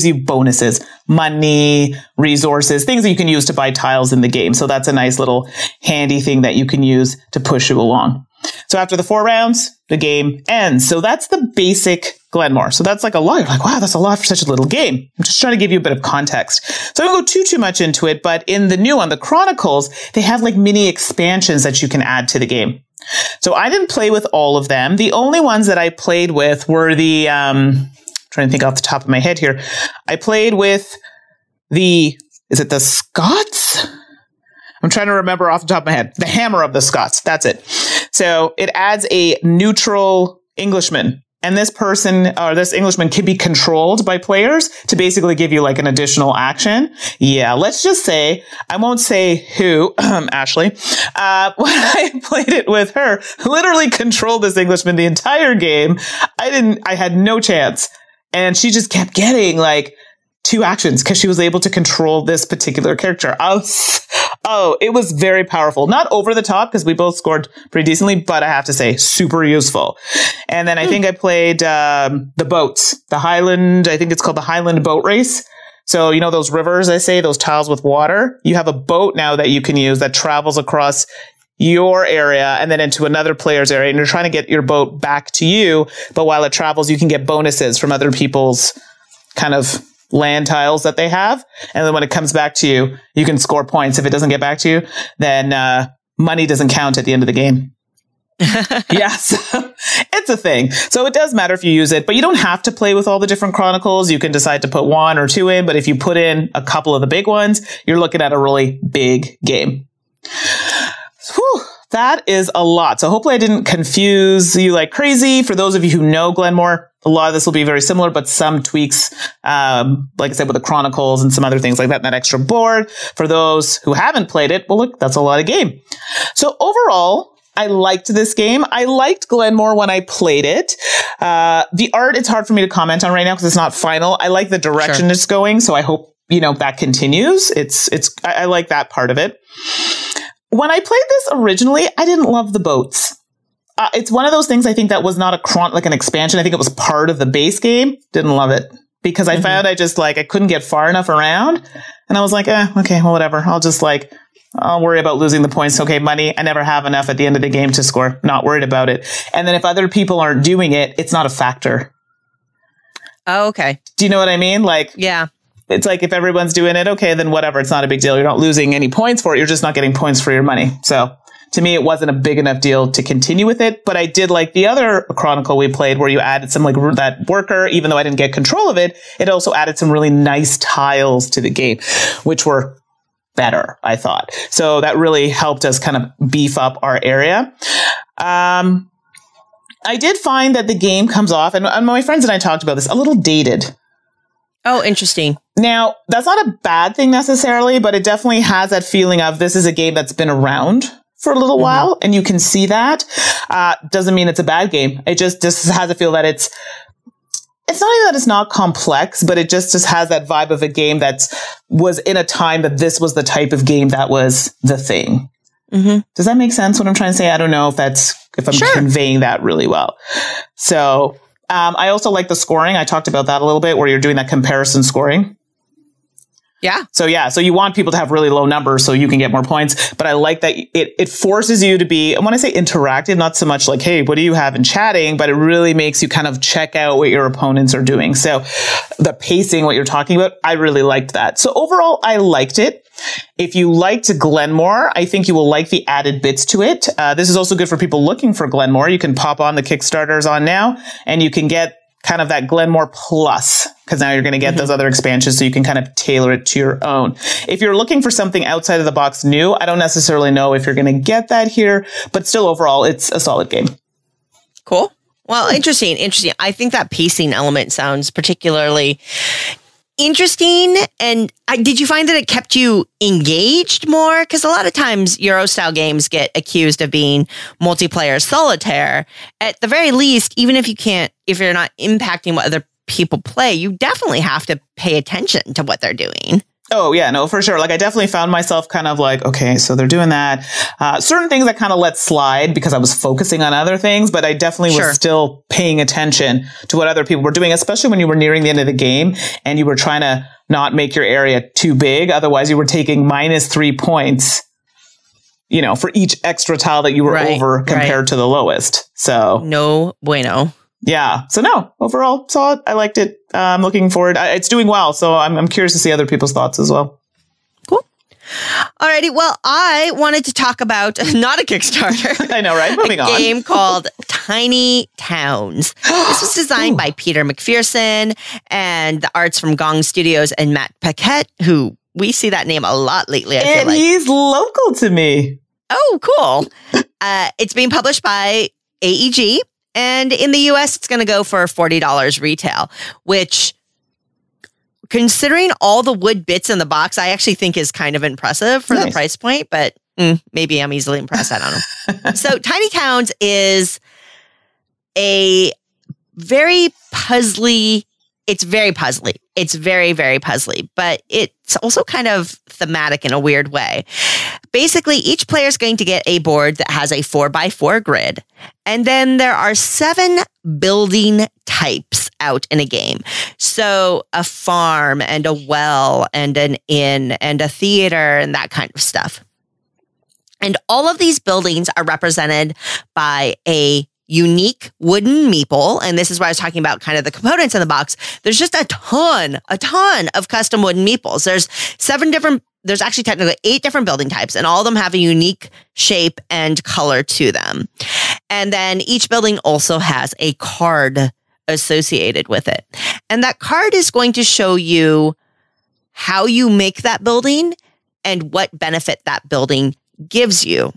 [SPEAKER 3] you bonuses, money, resources, things that you can use to buy tiles in the game. So that's a nice little handy thing that you can use to push you along. So after the 4 rounds, the game ends. So that's the basic Glenmore. So that's like a lot. You're like, wow, that's a lot for such a little game. I'm just trying to give you a bit of context. So I don't go too much into it, but in the new one, the Chronicles, they have like mini expansions that you can add to the game. So I didn't play with all of them. The only ones that I played with were the, trying to think off the top of my head here. I played with is it the Scots? I'm trying to remember off the top of my head. The Hammer of the Scots. That's it. So it adds a neutral Englishman. And this person or this Englishman can be controlled by players to basically give you like an additional action. Yeah, let's just say, I won't say who, Ashley, when I played it with her, literally controlled this Englishman the entire game. I had no chance. And she just kept getting like 2 actions because she was able to control this particular character. It was very powerful. Not over the top because we both scored pretty decently, but I have to say super useful. And then I think I played the boats, I think it's called the Highland Boat Race. So, you know, those rivers, those tiles with water, you have a boat now that you can use that travels across your area and then into another player's area. And you're trying to get your boat back to you. But while it travels, you can get bonuses from other people's kind of land tiles that they have. And then when it comes back to you, you can score points. If it doesn't get back to you, then money doesn't count at the end of the game. Yes, it's a thing. So it does matter if you use it, but you don't have to play with all the different Chronicles. You can decide to put 1 or 2 in, but if you put in a couple of the big ones, you're looking at a really big game. Whew. That is a lot. So hopefully I didn't confuse you like crazy. For those of you who know Glenmore, a lot of this will be very similar, but some tweaks, like I said, with the Chronicles and some other things like that, and that extra board. For those who haven't played it, well, look, that's a lot of game. So overall, I liked this game. I liked Glenmore when I played it. The art, it's hard for me to comment on right now because it's not final. I like the direction it's going, so I hope, that continues. I like that part of it. When I played this originally, I didn't love the boats. It's one of those things I think that was not an expansion. I think it was part of the base game. Didn't love it because I found I couldn't get far enough around. And I was like, okay, well, whatever. I'll worry about losing the points. Okay, money. I never have enough at the end of the game to score. Not worried about it. And then if other people aren't doing it, it's not a factor.
[SPEAKER 1] Oh, okay.
[SPEAKER 3] Do you know what I mean?
[SPEAKER 1] Yeah.
[SPEAKER 3] It's like if everyone's doing it, okay, then whatever. It's not a big deal. You're not losing any points for it. You're just not getting points for your money. So to me, it wasn't a big enough deal to continue with it. But I did like the other Chronicle we played where you added some that worker, even though I didn't get control of it, it also added some really nice tiles to the game, which were better, I thought. So that really helped us kind of beef up our area. I did find that the game comes off, and my friends and I talked about this, a little dated.
[SPEAKER 1] Oh, interesting. Now,
[SPEAKER 3] that's not a bad thing necessarily, but it definitely has that feeling of this is a game that's been around for a little while, and you can see that. Doesn't mean it's a bad game. It just has a feel that it's not even that it's not complex, but it just has that vibe of a game that was in a time that this was the type of game that was the thing. Mm-hmm. Does that make sense? What I'm trying to say? I don't know if I'm conveying that really well. So I also like the scoring. I talked about that a little bit, where you're doing that comparison scoring.
[SPEAKER 1] Yeah.
[SPEAKER 3] So you want people to have really low numbers so you can get more points. But I like that it forces you to be, and when I say interactive, not so much like, hey, what do you have in chatting, but it really makes you kind of check out what your opponents are doing. So the pacing, what you're talking about, I really liked that. So overall, I liked it. If you liked Glenmore, I think you will like the added bits to it. This is also good for people looking for Glenmore. You can pop on the Kickstarters on now, and you can get kind of that Glenmore Plus, because now you're going to get those other expansions, so you can kind of tailor it to your own. If you're looking for something outside of the box new, I don't necessarily know if you're going to get that here, but still overall, it's a solid game.
[SPEAKER 1] Cool. Well, interesting. I think that pacing element sounds particularly interesting. And did you find that it kept you engaged more? Because a lot of times Euro style games get accused of being multiplayer solitaire. At the very least, even if you're not impacting what other people play, you definitely have to pay attention to what they're doing.
[SPEAKER 3] Oh, yeah, no, for sure. Like, I definitely found myself kind of like, okay, so they're doing that. Certain things I kind of let slide because I was focusing on other things, but I definitely was still paying attention to what other people were doing, especially when you were nearing the end of the game and you were trying to not make your area too big. Otherwise, you were taking -3 points, for each extra tile that you were over compared to the lowest. So
[SPEAKER 1] no bueno.
[SPEAKER 3] Yeah. So no, overall solid. I liked it. I'm looking forward. It's doing well. So I'm curious to see other people's thoughts as well.
[SPEAKER 1] Cool. Alrighty. Well, I wanted to talk about not a Kickstarter.
[SPEAKER 3] I know, right? Moving on.
[SPEAKER 1] A game called Tiny Towns. This was designed by Peter McPherson, and the art's from Gong Studios and Matt Paquette, who we see that name a lot lately. I feel like
[SPEAKER 3] he's local to me.
[SPEAKER 1] Oh, cool. It's being published by AEG. And in the US, it's going to go for $40 retail, which, considering all the wood bits in the box, I actually think is kind of impressive for the price point, but maybe I'm easily impressed. I don't know. So Tiny Towns is a very puzzly. It's very puzzly. It's very, very puzzly, but it's also kind of thematic in a weird way. Basically, each player is going to get a board that has a 4x4 grid. And then there are 7 building types out in a game. So a farm and a well and an inn and a theater and that kind of stuff. And all of these buildings are represented by a unique wooden meeple. And this is where I was talking about kind of the components in the box. There's just a ton of custom wooden meeples. There's actually technically 8 different building types, and all of them have a unique shape and color to them. And then each building also has a card associated with it. And that card is going to show you how you make that building and what benefit that building gives you.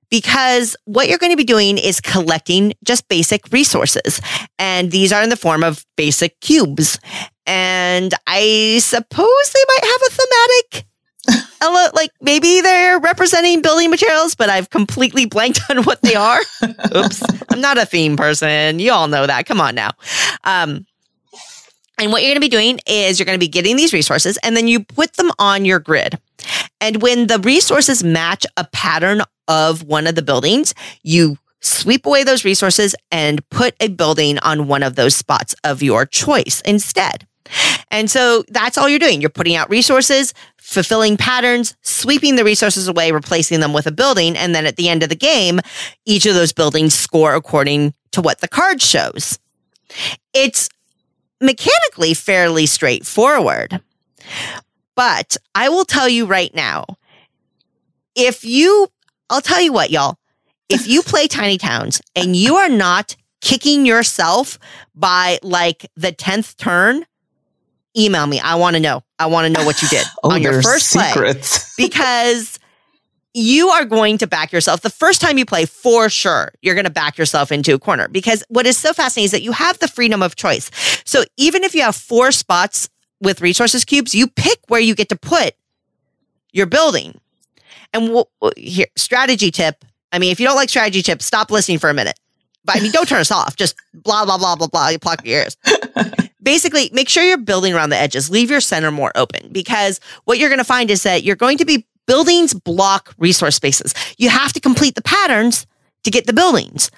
[SPEAKER 1] Because what you're going to be doing is collecting just basic resources. And these are in the form of basic cubes. And I suppose they might have a thematic, like maybe they're representing building materials, but I've completely blanked on what they are. Oops, I'm not a theme person. You all know that. Come on now. And what you're going to be doing is you're going to be getting these resources, and then you put them on your grid. And when the resources match a pattern of one of the buildings, you sweep away those resources and put a building on one of those spots of your choice instead. And so that's all you're doing. You're putting out resources, fulfilling patterns, sweeping the resources away, replacing them with a building. And then at the end of the game, each of those buildings score according to what the card shows. It's mechanically fairly straightforward. But I will tell you right now, I'll tell you what, y'all. If you play Tiny Towns and you are not kicking yourself by like the 10th turn, email me. I want to know. I want to know what you did on your first
[SPEAKER 3] secrets.
[SPEAKER 1] play. Because you are going to back yourself. The first time you play, for sure, you're going to back yourself into a corner. Because what is so fascinating is that you have the freedom of choice. So even if you have 4 spots with resources cubes, you pick where you get to put your building. And here, strategy tip. I mean, if you don't like strategy tips, stop listening for a minute. I mean, don't turn us off. Just blah, blah, blah, blah, blah. You pluck your ears. Basically, make sure you're building around the edges. Leave your center more open, because what you're going to find is that you're going to be buildings block resource spaces. You have to complete the patterns to get the buildings.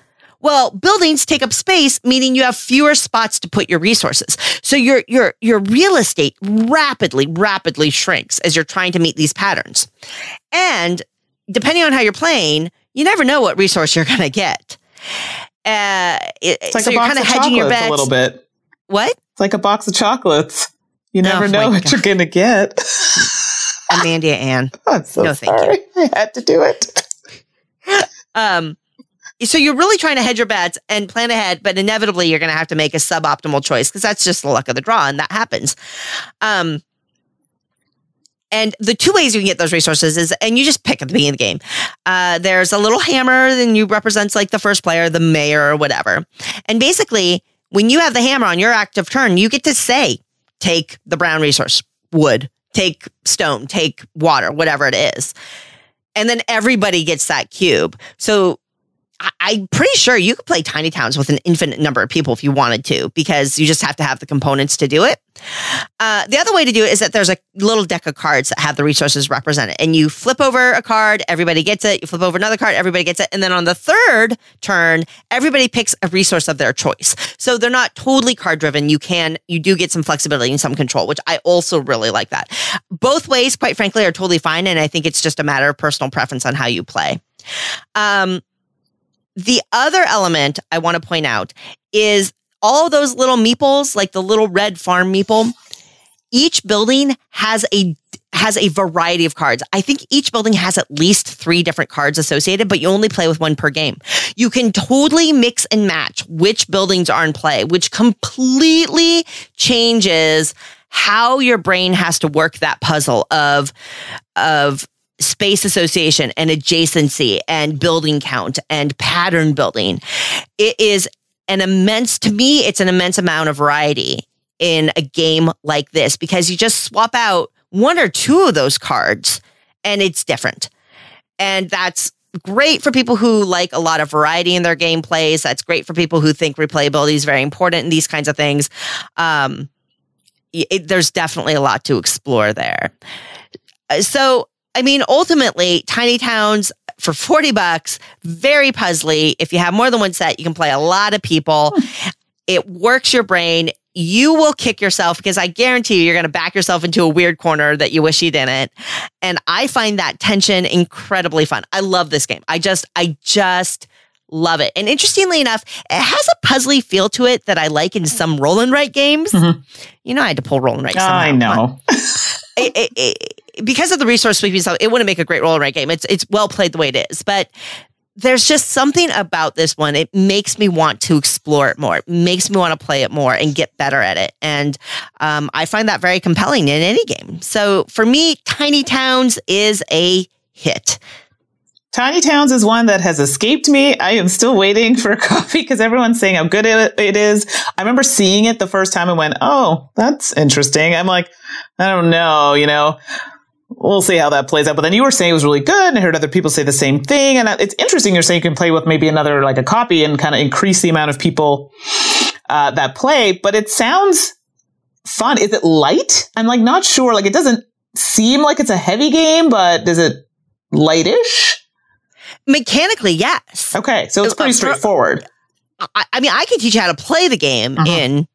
[SPEAKER 1] Well, buildings take up space, meaning you have fewer spots to put your resources. So your real estate rapidly shrinks as you're trying to meet these patterns. And depending on how you're playing, you never know what resource you're going to get.
[SPEAKER 3] It's like
[SPEAKER 1] so
[SPEAKER 3] a
[SPEAKER 1] you're
[SPEAKER 3] box
[SPEAKER 1] kind of
[SPEAKER 3] of
[SPEAKER 1] hedging your
[SPEAKER 3] chocolates
[SPEAKER 1] bets
[SPEAKER 3] a little bit.
[SPEAKER 1] What?
[SPEAKER 3] It's like a box of chocolates. You never know what you're going to get.
[SPEAKER 1] Amanda Ann.
[SPEAKER 3] I'm so
[SPEAKER 1] no,
[SPEAKER 3] sorry.
[SPEAKER 1] thank you.
[SPEAKER 3] I had to do it.
[SPEAKER 1] So you're really trying to hedge your bets and plan ahead, but inevitably you're going to have to make a suboptimal choice, because that's just the luck of the draw, and that happens. And the two ways you can get those resources is, and you just pick at the beginning of the game. There's a little hammer, and you represents like the first player, the mayor or whatever. And basically, when you have the hammer on your active turn, you get to say, take the brown resource, wood, take stone, take water, whatever it is. And then everybody gets that cube. So I'm pretty sure you could play Tiny Towns with an infinite number of people if you wanted to, because you just have to have the components to do it. The other way to do it is that there's a little deck of cards that have the resources represented, and you flip over a card, everybody gets it. You flip over another card, everybody gets it. And then on the third turn, everybody picks a resource of their choice. So they're not totally card driven. You do get some flexibility and some control, which I also really like that. Both ways, quite frankly, are totally fine. And I think it's just a matter of personal preference on how you play. The other element I want to point out is all those little meeples, like the little red farm meeple. Each building has a variety of cards. I think each building has at least 3 different cards associated, but you only play with one per game. You can totally mix and match which buildings are in play, which completely changes how your brain has to work that puzzle of space association and adjacency and building count and pattern building. It is it's an immense amount of variety in a game like this, because you just swap out 1 or 2 of those cards and it's different. And that's great for people who like a lot of variety in their gameplays. That's great for people who think replayability is very important in these kinds of things. There's definitely a lot to explore there. So, I mean, ultimately, Tiny Towns for $40, very puzzly. If you have more than one set, you can play a lot of people. It works your brain. You will kick yourself, because I guarantee you're going to back yourself into a weird corner that you wish you didn't. And I find that tension incredibly fun. I love this game. I just love it. And interestingly enough, it has a puzzly feel to it that I like in some roll and write games. Mm-hmm. You know, I had to pull roll and write somehow.
[SPEAKER 3] I know.
[SPEAKER 1] Because of the resource sweeping stuff, it wouldn't make a great roll and write game. It's well played the way it is, but there's just something about this one. It makes me want to explore it more. It makes me want to play it more and get better at it. And I find that very compelling in any game. So for me, Tiny Towns is a hit.
[SPEAKER 3] Tiny Towns is one that has escaped me. I am still waiting for a copy because everyone's saying how good it is. I remember seeing it the first time and went, oh, that's interesting. I'm like, I don't know, we'll see how that plays out. But then you were saying it was really good, and I heard other people say the same thing. And it's interesting you're saying you can play with maybe another, like a copy, and kind of increase the amount of people that play. But it sounds fun. Is it light? I'm like not sure. Like it doesn't seem like it's a heavy game, but is it lightish?
[SPEAKER 1] Mechanically, yes.
[SPEAKER 3] Okay, so it's pretty straightforward.
[SPEAKER 1] I mean, I can teach you how to play the game in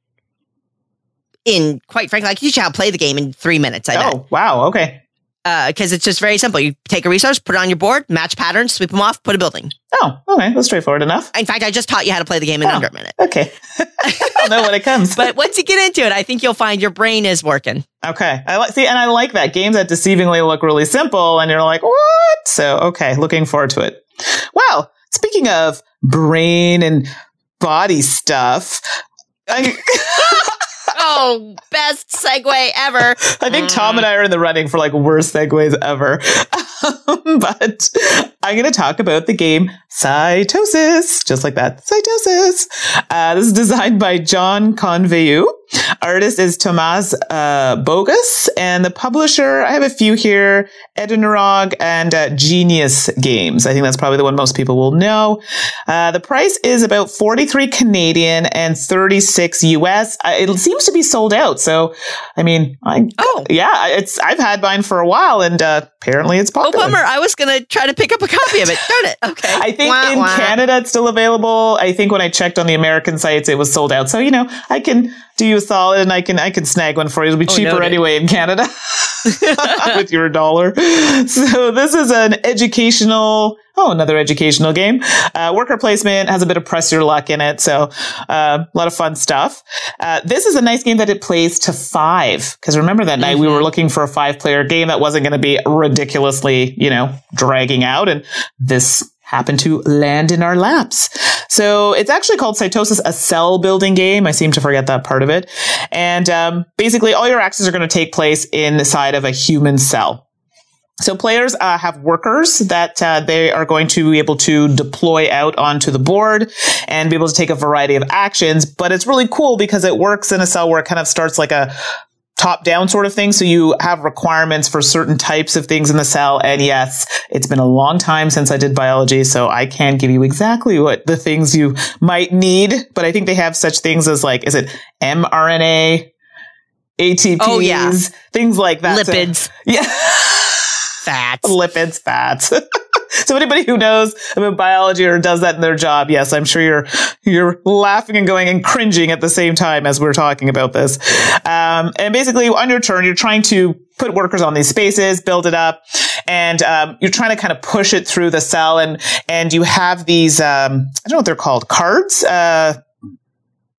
[SPEAKER 1] quite frankly, I can teach you how to play the game in 3 minutes. I bet.
[SPEAKER 3] Oh, wow. Okay.
[SPEAKER 1] Because it's just very simple. You take a resource, put it on your board, match patterns, sweep them off, put a building.
[SPEAKER 3] Oh, okay. That's straightforward enough.
[SPEAKER 1] In fact, I just taught you how to play the game in under a minute.
[SPEAKER 3] Okay. I'll know when it comes.
[SPEAKER 1] But once you get into it, I think you'll find your brain is working.
[SPEAKER 3] Okay. I like that. Games that deceivingly look really simple and you're like, what? So, okay. Looking forward to it. Well, speaking of brain and body stuff,
[SPEAKER 1] oh, best segue ever.
[SPEAKER 3] I think Tom and I are in the running for like worst segues ever. But I'm going to talk about the game Cytosis, just like that. Cytosis. This is designed by John Conveyu. Artist is Tomas Bogus, and the publisher, I have a few here, Edinburgh and Genius Games. I think that's probably the one most people will know. The price is about 43 Canadian and 36 US. It seems to be sold out. So, I mean, I've had mine for a while, and apparently it's popular.
[SPEAKER 1] Oh, bummer. I was going to try to pick up a copy of it. Darn it. Okay.
[SPEAKER 3] I think in Canada it's still available. I think when I checked on the American sites, it was sold out. So, I can do you a solid, and I can snag one for you. It'll be cheaper anyway in Canada with your $1. So this is another educational game. Worker placement, has a bit of press your luck in it. So a lot of fun stuff. This is a nice game that it plays to 5. Because remember that night we were looking for a 5-player game that wasn't going to be ridiculously, dragging out. And this happened to land in our laps. So it's actually called Cytosis, a cell building game. I seem to forget that part of it. And basically all your actions are going to take place inside of a human cell. So players have workers that they are going to be able to deploy out onto the board and be able to take a variety of actions. But it's really cool because it works in a cell where it kind of starts like a top-down sort of thing. So you have requirements for certain types of things in the cell. And yes, it's been a long time since I did biology, so I can't give you exactly what the things you might need. But I think they have such things as is it mRNA, ATPs, things like that.
[SPEAKER 1] Lipids.
[SPEAKER 3] So, yeah.
[SPEAKER 1] Fats.
[SPEAKER 3] Lipids, fats. So anybody who knows about biology or does that in their job, yes, I'm sure you're laughing and going and cringing at the same time as we're talking about this. And basically on your turn, you're trying to put workers on these spaces, build it up, and you're trying to kind of push it through the cell. And you have these, I don't know what they're called, cards,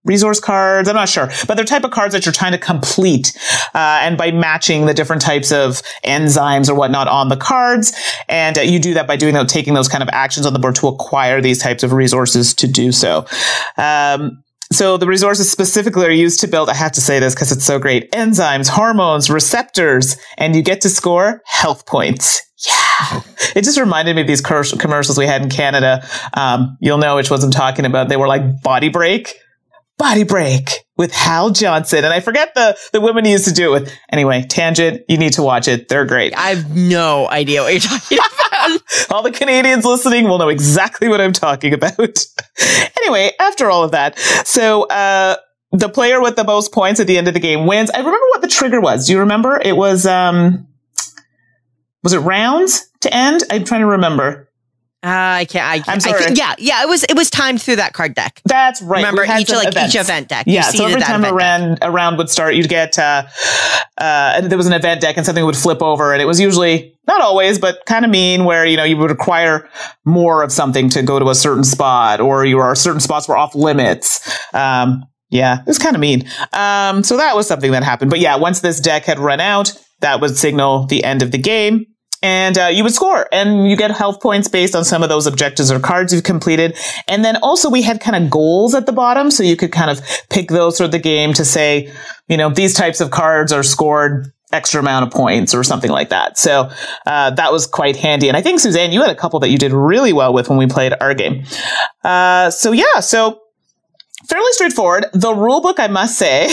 [SPEAKER 3] resource cards. I'm not sure, but they're type of cards that you're trying to complete. And by matching the different types of enzymes or whatnot on the cards. And you do that by taking those kind of actions on the board to acquire these types of resources to do so. So the resources specifically are used to build, I have to say this because it's so great, enzymes, hormones, receptors, and you get to score health points. Yeah. It just reminded me of these commercials we had in Canada. You'll know which ones I'm talking about. They were like Body Break with Hal Johnson. And I forget the women who used to do it with. Anyway, tangent. You need to watch it. They're great.
[SPEAKER 1] I have no idea what you're talking about.
[SPEAKER 3] All the Canadians listening will know exactly what I'm talking about. Anyway, after all of that. So, the player with the most points at the end of the game wins. I remember what the trigger was. Do you remember? It was it rounds to end? I'm trying to remember.
[SPEAKER 1] I can't.
[SPEAKER 3] I'm sorry.
[SPEAKER 1] It was timed through that card deck.
[SPEAKER 3] That's right.
[SPEAKER 1] Remember each event deck.
[SPEAKER 3] Yeah. So every time a round would start, you'd get and there was an event deck and something would flip over, and it was usually not always, but kind of mean where you would require more of something to go to a certain spot, or certain spots were off limits. Yeah, it was kind of mean. So that was something that happened. But yeah, once this deck had run out, that would signal the end of the game. And you would score, and you get health points based on some of those objectives or cards you've completed. And then also we had kind of goals at the bottom, so you could kind of pick those through the game to say, these types of cards are scored extra amount of points or something like that. So that was quite handy. And I think, Suzanne, you had a couple that you did really well with when we played our game. So fairly straightforward. The rule book, I must say,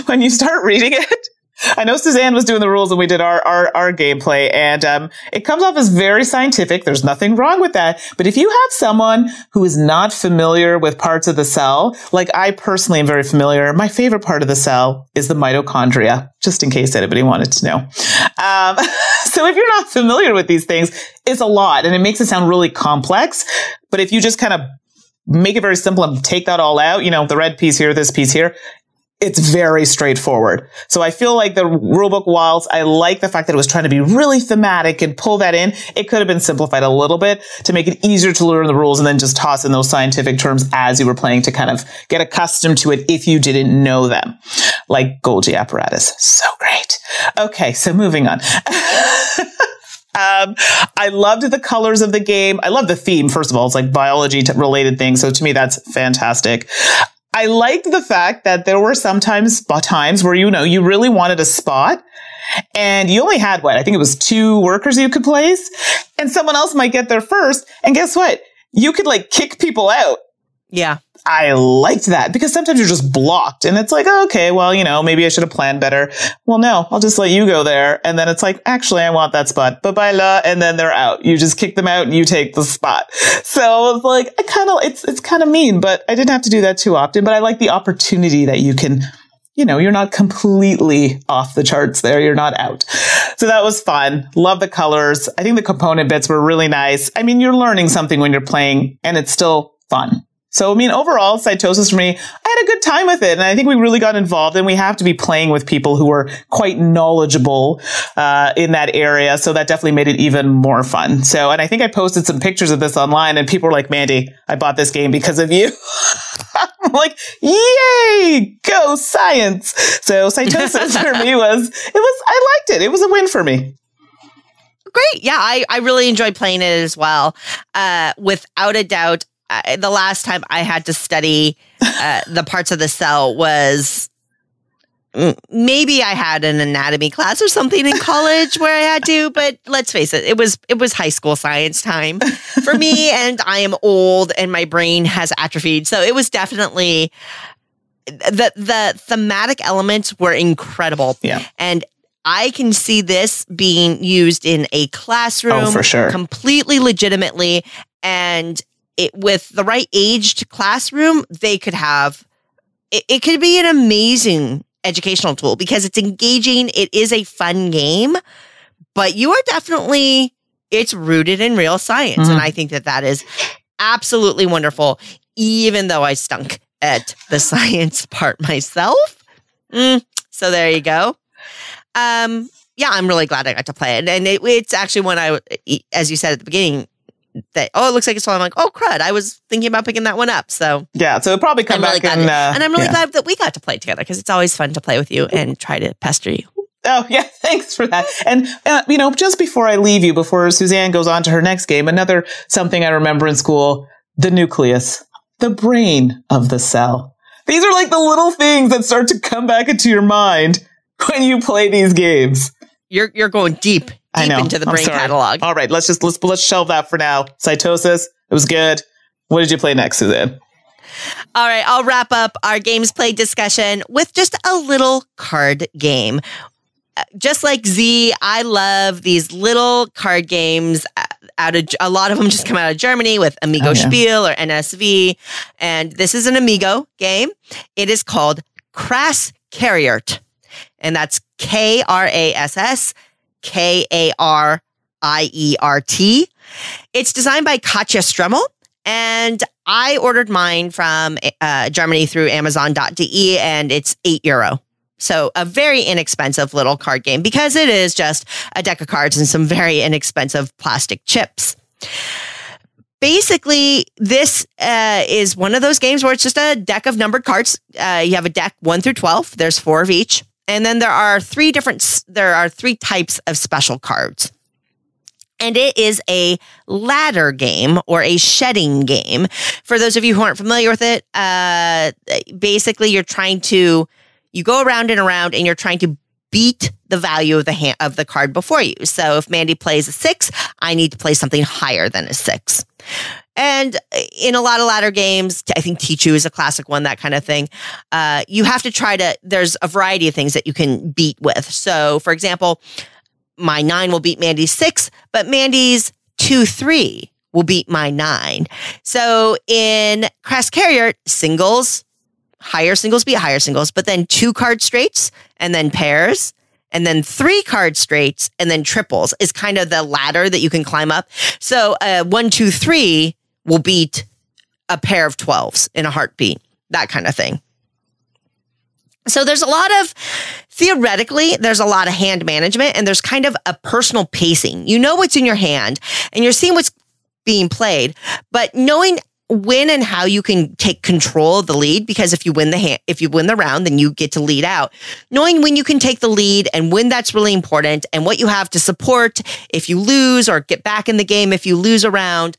[SPEAKER 3] when you start reading it, I know Suzanne was doing the rules when we did our gameplay, and it comes off as very scientific. There's nothing wrong with that. But if you have someone who is not familiar with parts of the cell, like I personally am very familiar, my favorite part of the cell is the mitochondria, just in case anybody wanted to know. So if you're not familiar with these things, it's a lot, and it makes it sound really complex. But if you just kind of make it very simple and take that all out, the red piece here, this piece here, it's very straightforward. So I feel like the rulebook, whilst I like the fact that it was trying to be really thematic and pull that in, it could have been simplified a little bit to make it easier to learn the rules and then just toss in those scientific terms as you were playing to kind of get accustomed to it if you didn't know them. Like Golgi apparatus. So great. Okay, so moving on. I loved the colors of the game. I love the theme, first of all. It's like biology related things. So to me, that's fantastic. I liked the fact that there were sometimes times where, you really wanted a spot and you only had I think it was 2 workers you could place, and someone else might get there first. And guess what? You could kick people out.
[SPEAKER 1] Yeah.
[SPEAKER 3] I liked that because sometimes you're just blocked and it's like, okay, well, maybe I should have planned better. Well, no, I'll just let you go there. And then it's like, actually, I want that spot. Bye-bye, la. And then they're out. You just kick them out and you take the spot. So I was like, it's kind of mean, but I didn't have to do that too often. But I like the opportunity that you can, you're not completely off the charts there. You're not out. So that was fun. Love the colors. I think the component bits were really nice. I mean, you're learning something when you're playing and it's still fun. So, overall, Cytosis for me, I had a good time with it. And I think we really got involved and we have to be playing with people who are quite knowledgeable in that area. So that definitely made it even more fun. So, and I think I posted some pictures of this online and people were like, Mandy, I bought this game because of you. I'm like, yay, go science. So Cytosis for me I liked it. It was a win for me.
[SPEAKER 1] Great. Yeah, I really enjoyed playing it as well. Without a doubt, the last time I had to study the parts of the cell was maybe I had an anatomy class or something in college where I had to, but let's face it, it was high school science time for me, and I am old and my brain has atrophied. So it was definitely the thematic elements were incredible.
[SPEAKER 3] Yeah.
[SPEAKER 1] And I can see this being used in a classroom
[SPEAKER 3] for sure.
[SPEAKER 1] Completely legitimately, and with the right aged classroom, they could have, it could be an amazing educational tool because it's engaging. It is a fun game, but you are definitely, it's rooted in real science. Mm-hmm. And I think that is absolutely wonderful, even though I stunk at the science part myself. So there you go. Yeah, I'm really glad I got to play it. And it's actually when as you said at the beginning, that, it looks like it's fun. I'm like, crud. I was thinking about picking that one up. So
[SPEAKER 3] yeah, so it'll probably come back.
[SPEAKER 1] And I'm really glad that we got to play together because it's always fun to play with you and try to pester you.
[SPEAKER 3] Oh, yeah. Thanks for that. And, just before I leave you, before Suzanne goes on to her next game, something I remember in school, the nucleus, the brain of the cell. These are like the little things that start to come back into your mind when you play these games.
[SPEAKER 1] You're going deep into the brain catalog.
[SPEAKER 3] All right, let's shelve that for now. Cytosis, it was good. What did you play next, Suzanne?
[SPEAKER 1] All right, I'll wrap up our games play discussion with just a little card game. Just like Z, I love these little card games. A lot of them just come out of Germany with Amigo Spiel or NSV. And this is an Amigo game. It is called Crass Kariert. And that's Krass Kariert. It's designed by Katja Stremmel, and I ordered mine from Germany through Amazon.de, and it's €8. So a very inexpensive little card game because it is just a deck of cards and some very inexpensive plastic chips. Basically, this is one of those games where it's just a deck of numbered cards. You have a deck 1 through 12. There's 4 of each. And then there are 3 types of special cards. And it is a ladder game or a shedding game. For those of you who aren't familiar with it, basically you go around and around and you're trying to beat the value of the card before you. So if Mandy plays a 6, I need to play something higher than a 6. And in a lot of ladder games, I think Tichu is a classic one, that kind of thing. You have to there's a variety of things that you can beat with. So, for example, my 9 will beat Mandy's 6, but Mandy's 2-3 will beat my 9. So in Crass Carrier, higher singles beat higher singles, but then 2 card straights and then pairs. And then 3 card straights and then triples is kind of the ladder that you can climb up. So 1, 2, 3 will beat a pair of 12s in a heartbeat, that kind of thing. So there's theoretically, there's a lot of hand management and there's kind of a personal pacing. You know what's in your hand and you're seeing what's being played, but knowing when and how you can take control of the lead, because if you win the round, then you get to lead out. Knowing when you can take the lead and when that's really important and what you have to support if you lose or get back in the game if you lose a round,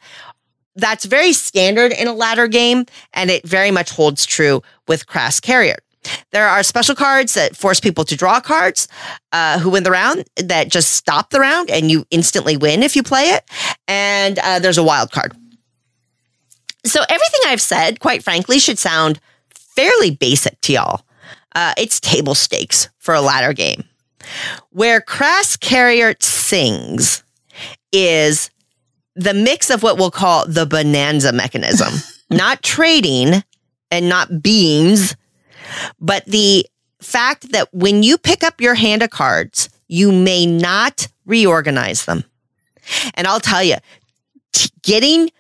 [SPEAKER 1] that's very standard in a ladder game, and it very much holds true with Crass Carrier. There are special cards that force people to draw cards who win the round that just stop the round and you instantly win if you play it. And there's a wild card. So everything I've said, quite frankly, should sound fairly basic to y'all. It's table stakes for a ladder game. Where Crass Carrier sings is the mix of what we'll call the bonanza mechanism. Not trading and not beans, but the fact that when you pick up your hand of cards, you may not reorganize them. And I'll tell you, getting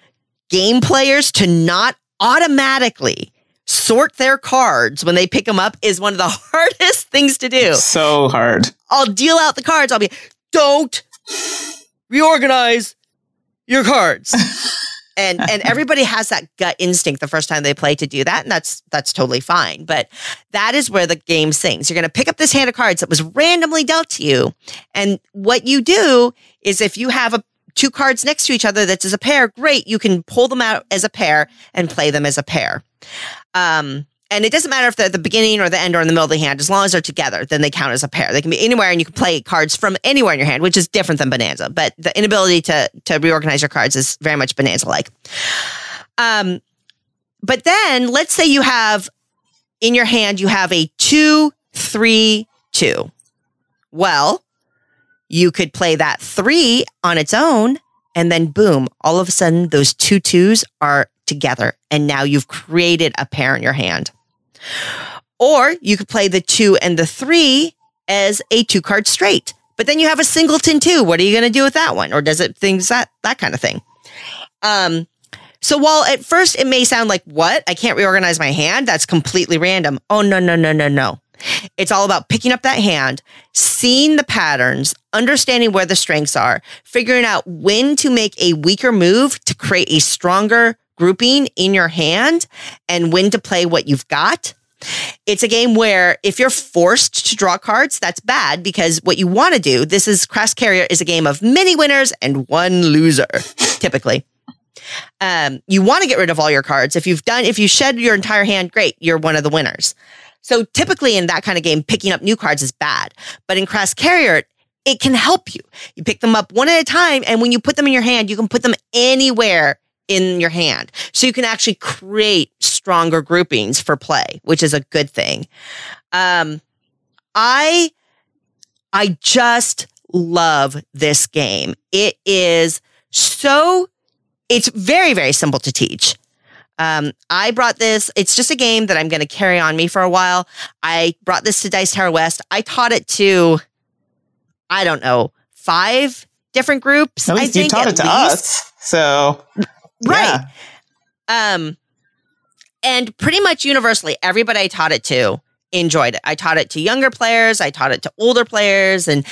[SPEAKER 1] game players to not automatically sort their cards when they pick them up is one of the hardest things to do.
[SPEAKER 3] So hard.
[SPEAKER 1] I'll deal out the cards. I'll be, don't reorganize your cards. And everybody has that gut instinct the first time they play to do that. And that's totally fine. But that is where the game sings. You're going to pick up this hand of cards that was randomly dealt to you. And what you do is if you have two cards next to each other that's as a pair, great. You can pull them out as a pair and play them as a pair. And it doesn't matter if they're at the beginning or the end or in the middle of the hand. As long as they're together, then they count as a pair. They can be anywhere and you can play cards from anywhere in your hand, which is different than Bonanza. But the inability to reorganize your cards is very much Bonanza-like. But then let's say you have in your hand, you have a 2-3-2. Well, you could play that 3 on its own and then boom, all of a sudden those 2 2s are together. And now you've created a pair in your hand. Or you could play the 2 and the 3 as a 2-card straight. But then you have a singleton too. What are you going to do with that one? Or does it things that kind of thing? So while at first it may sound like, what? I can't reorganize my hand? That's completely random. Oh, no. It's all about picking up that hand, seeing the patterns, understanding where the strengths are, figuring out when to make a weaker move to create a stronger grouping in your hand, and when to play what you've got. It's a game where if you're forced to draw cards, that's bad, because what you want to do, Crass Carrier is a game of many winners and one loser, typically. You want to get rid of all your cards. If you shed your entire hand, great, you're one of the winners. So typically in that kind of game, picking up new cards is bad. But in Crass Carrier, it can help you. You pick them up one at a time, and when you put them in your hand, you can put them anywhere in your hand. So you can actually create stronger groupings for play, which is a good thing. I just love this game. It's very, very simple to teach. I brought this, it's just a game that I'm going to carry on me for a while. I brought this to Dice Tower West. I taught it to, 5 different groups.
[SPEAKER 3] At least you taught it to us. So,
[SPEAKER 1] right. Yeah. And pretty much universally, everybody I taught it to enjoyed it. I taught it to younger players. I taught it to older players. And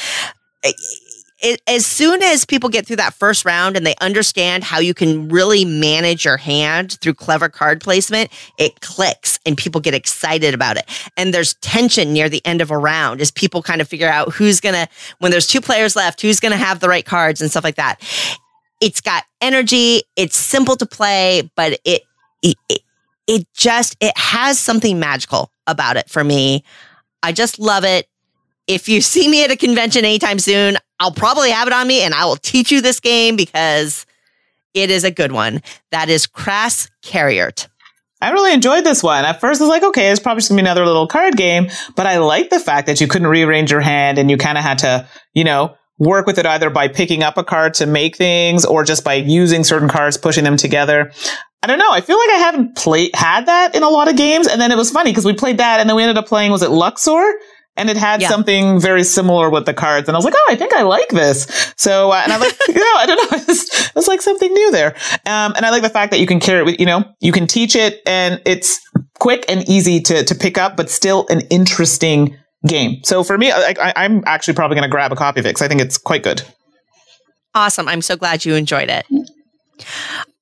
[SPEAKER 1] as soon as people get through that first round and they understand how you can really manage your hand through clever card placement, it clicks and people get excited about it. And there's tension near the end of a round as people kind of figure out when there's 2 players left, who's going to have the right cards and stuff like that. It's got energy. It's simple to play, but it has something magical about it for me. I just love it. If you see me at a convention anytime soon, I'll probably have it on me and I will teach you this game because it is a good one. That is Crass Kariert.
[SPEAKER 3] I really enjoyed this one. At first I was like, okay, it's probably just gonna be another little card game, but I like the fact that you couldn't rearrange your hand and you kind of had to, work with it either by picking up a card to make things or just by using certain cards, pushing them together. I don't know. I feel like I haven't had that in a lot of games. And then it was funny because we played that and then we ended up playing, was it Luxor? And it had something very similar with the cards. And I was like, oh, I think I like this. So, and I'm like, I don't know. It's like something new there. And I like the fact that you can carry it with, you can teach it and it's quick and easy to pick up, but still an interesting game. So for me, I'm actually probably going to grab a copy of it because I think it's quite good.
[SPEAKER 1] Awesome. I'm so glad you enjoyed it.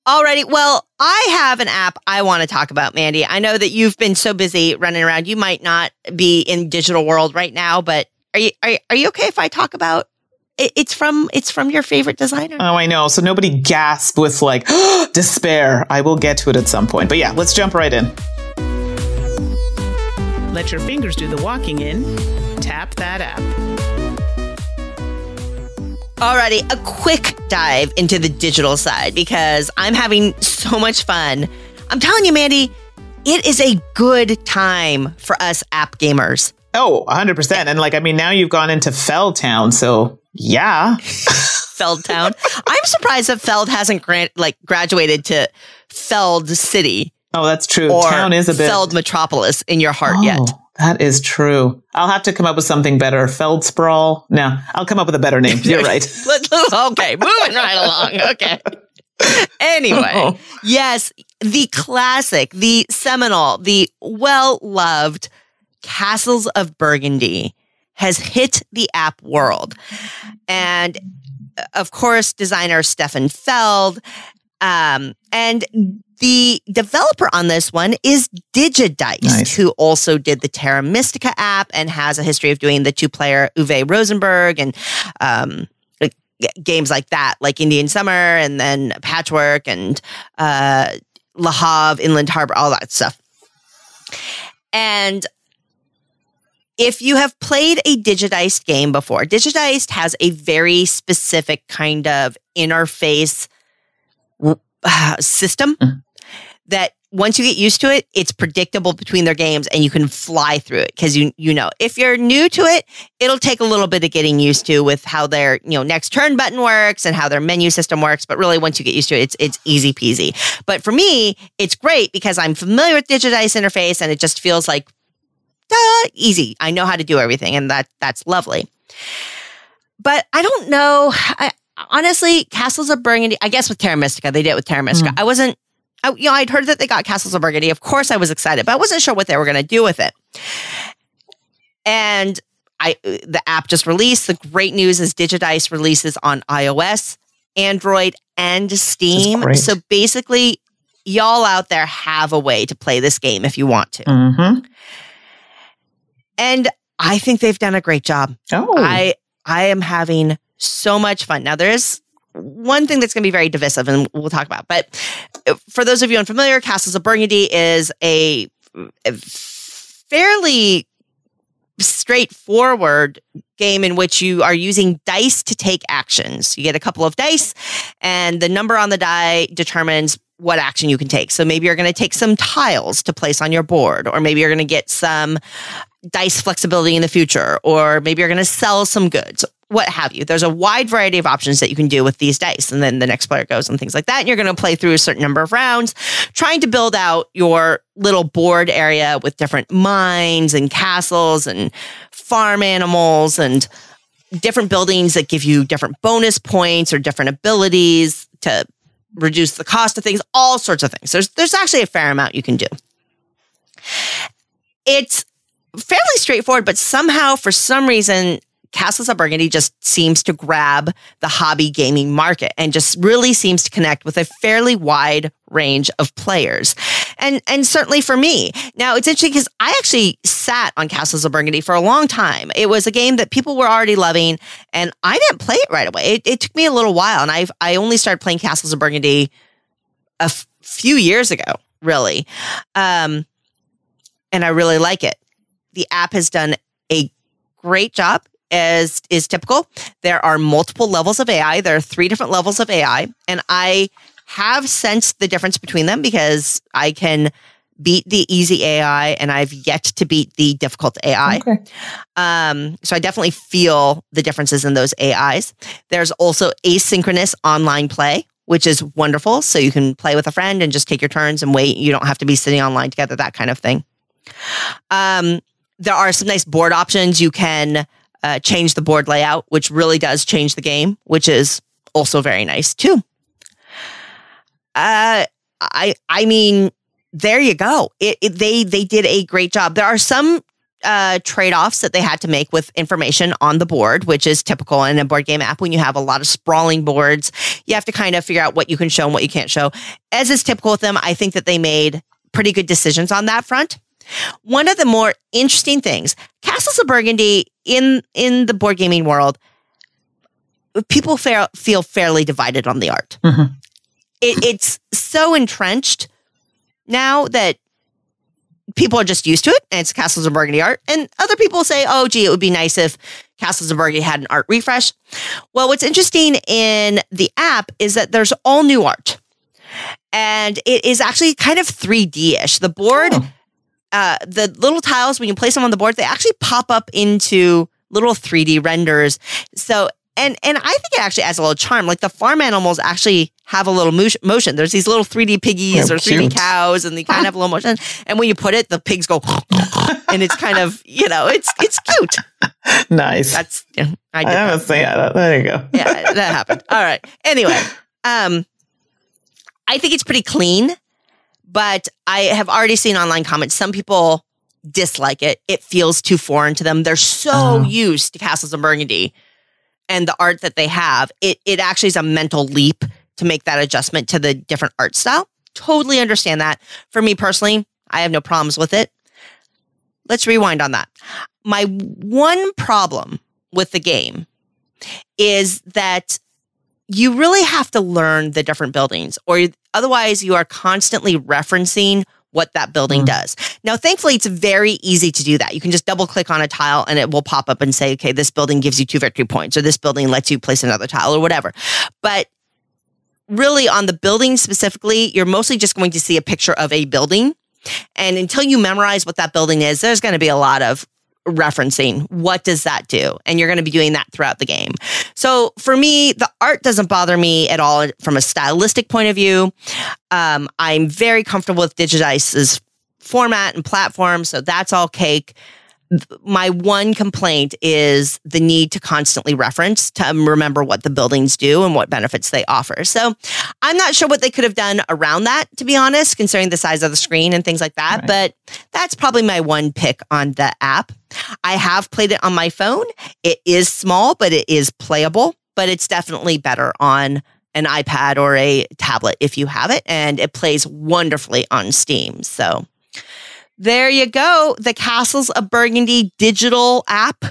[SPEAKER 1] Alrighty. Well, I have an app I want to talk about, Mandy. I know that you've been so busy running around. You might not be in digital world right now, but are you okay if I talk about it? It's from your favorite designer.
[SPEAKER 3] Oh, I know. So nobody gasp with like despair. I will get to it at some point. But yeah, let's jump right in.
[SPEAKER 2] Let your fingers do the walking in. Tap that app.
[SPEAKER 1] Alrighty, a quick dive into the digital side because I'm having so much fun. I'm telling you, Mandy, it is a good time for us app gamers.
[SPEAKER 3] Oh, 100%. And now you've gone into Feldtown, so yeah.
[SPEAKER 1] Feldtown. I'm surprised that Feld hasn't graduated to Feld City.
[SPEAKER 3] Oh, that's true.
[SPEAKER 1] Or
[SPEAKER 3] Town is a bit
[SPEAKER 1] Feld Metropolis in your heart yet.
[SPEAKER 3] That is true. I'll have to come up with something better. Feld Sprawl. No, I'll come up with a better name. You're right.
[SPEAKER 1] Okay, moving right along. Okay. Anyway, yes, the classic, the seminal, the well-loved Castles of Burgundy has hit the app world. And of course, designer Stefan Feld, and the developer on this one is Digidice, who also did the Terra Mystica app and has a history of doing the 2-player Uwe Rosenberg and games like that, like Indian Summer and then Patchwork and Le Havre, Inland Harbor, all that stuff. And if you have played a Digidice game before, Digidice has a very specific kind of interface system that once you get used to it, it's predictable between their games and you can fly through it because you know. If you're new to it, it'll take a little bit of getting used to with how their next turn button works and how their menu system works. But really, once you get used to it, it's easy peasy. But for me, it's great because I'm familiar with Digidice interface and it just feels like easy. I know how to do everything, and that's lovely. But I don't know. Honestly, Castles of Burgundy, I guess with Terra Mystica, they did it with Terra Mystica. I'd heard that they got Castles of Burgundy. Of course, I was excited, but I wasn't sure what they were going to do with it. And the app just released. The great news is Digidice releases on iOS, Android, and Steam. So basically, y'all out there have a way to play this game if you want to. Mm-hmm. And I think they've done a great job. I am having so much fun. Now, there's one thing that's going to be very divisive, and we'll talk about. But for those of you unfamiliar, Castles of Burgundy is a fairly straightforward game in which you are using dice to take actions. You get a couple of dice, and the number on the die determines what action you can take. So maybe you're going to take some tiles to place on your board, or maybe you're going to get some dice flexibility in the future, or maybe you're going to sell some goods, what have you. There's a wide variety of options that you can do with these dice. And then the next player goes and things like that. And you're going to play through a certain number of rounds, trying to build out your little board area with different mines and castles and farm animals and different buildings that give you different bonus points or different abilities to reduce the cost of things, all sorts of things. There's actually a fair amount you can do. It's fairly straightforward, but somehow, for some reason, Castles of Burgundy just seems to grab the hobby gaming market and just really seems to connect with a fairly wide range of players. And certainly for me. Now, it's interesting because I actually sat on Castles of Burgundy for a long time. It was a game that people were already loving, and I didn't play it right away. It took me a little while, and I only started playing Castles of Burgundy a few years ago, really. And I really like it. The app has done a great job, as is typical. There are multiple levels of AI. There are 3 different levels of AI, and I have sensed the difference between them because I can beat the easy AI and I've yet to beat the difficult AI. Okay. So I definitely feel the differences in those AIs. There's also asynchronous online play, which is wonderful. So you can play with a friend and just take your turns and wait. You don't have to be sitting online together, that kind of thing. There are some nice board options. You can change the board layout, which really does change the game, which is also very nice too. I mean, there you go. They did a great job. There are some trade-offs that they had to make with information on the board, which is typical in a board game app. When you have a lot of sprawling boards, you have to kind of figure out what you can show and what you can't show. As is typical with them, I think that they made pretty good decisions on that front. One of the more interesting things, Castles of Burgundy in the board gaming world, people feel fairly divided on the art. Mm-hmm. It's so entrenched now that people are just used to it, and it's Castles of Burgundy art. And other people say, oh, gee, it would be nice if Castles of Burgundy had an art refresh. Well, what's interesting in the app is that there's all new art. And it is actually kind of 3D-ish. The board, the little tiles, when you place them on the board, they actually pop up into little 3D renders. So, and I think it actually adds a little charm. Like the farm animals actually have a little motion. There's these little 3D piggies or 3D cows, and they kind of have a little motion. And when you put it, the pigs go, and it's kind of, it's cute.
[SPEAKER 3] Nice.
[SPEAKER 1] That's,
[SPEAKER 3] There you go.
[SPEAKER 1] Yeah, that happened. All right. Anyway, I think it's pretty clean, but I have already seen online comments. Some people dislike it. It feels too foreign to them. They're so used to Castles of Burgundy and the art that they have. It actually is a mental leap to make that adjustment to the different art style. Totally understand that. For me personally, I have no problems with it. Let's rewind on that. My one problem with the game is that you really have to learn the different buildings, or otherwise you are constantly referencing what that building does. Now, thankfully, it's very easy to do that. You can just double click on a tile and it will pop up and say, okay, this building gives you 2 victory points, or this building lets you place another tile, or whatever. But really on the building specifically, you're mostly just going to see a picture of a building. And until you memorize what that building is, there's going to be a lot of referencing. What does that do? And you're going to be doing that throughout the game. So for me, the art doesn't bother me at all from a stylistic point of view. I'm very comfortable with Digitice's format and platform, so that's all cake. My one complaint is the need to constantly reference to remember what the buildings do and what benefits they offer. So I'm not sure what they could have done around that, to be honest, considering the size of the screen and things like that. Right. But that's probably my one pick on the app. I have played it on my phone. It is small, but it is playable. But it's definitely better on an iPad or a tablet if you have it. And it plays wonderfully on Steam. So there you go. The Castles of Burgundy digital app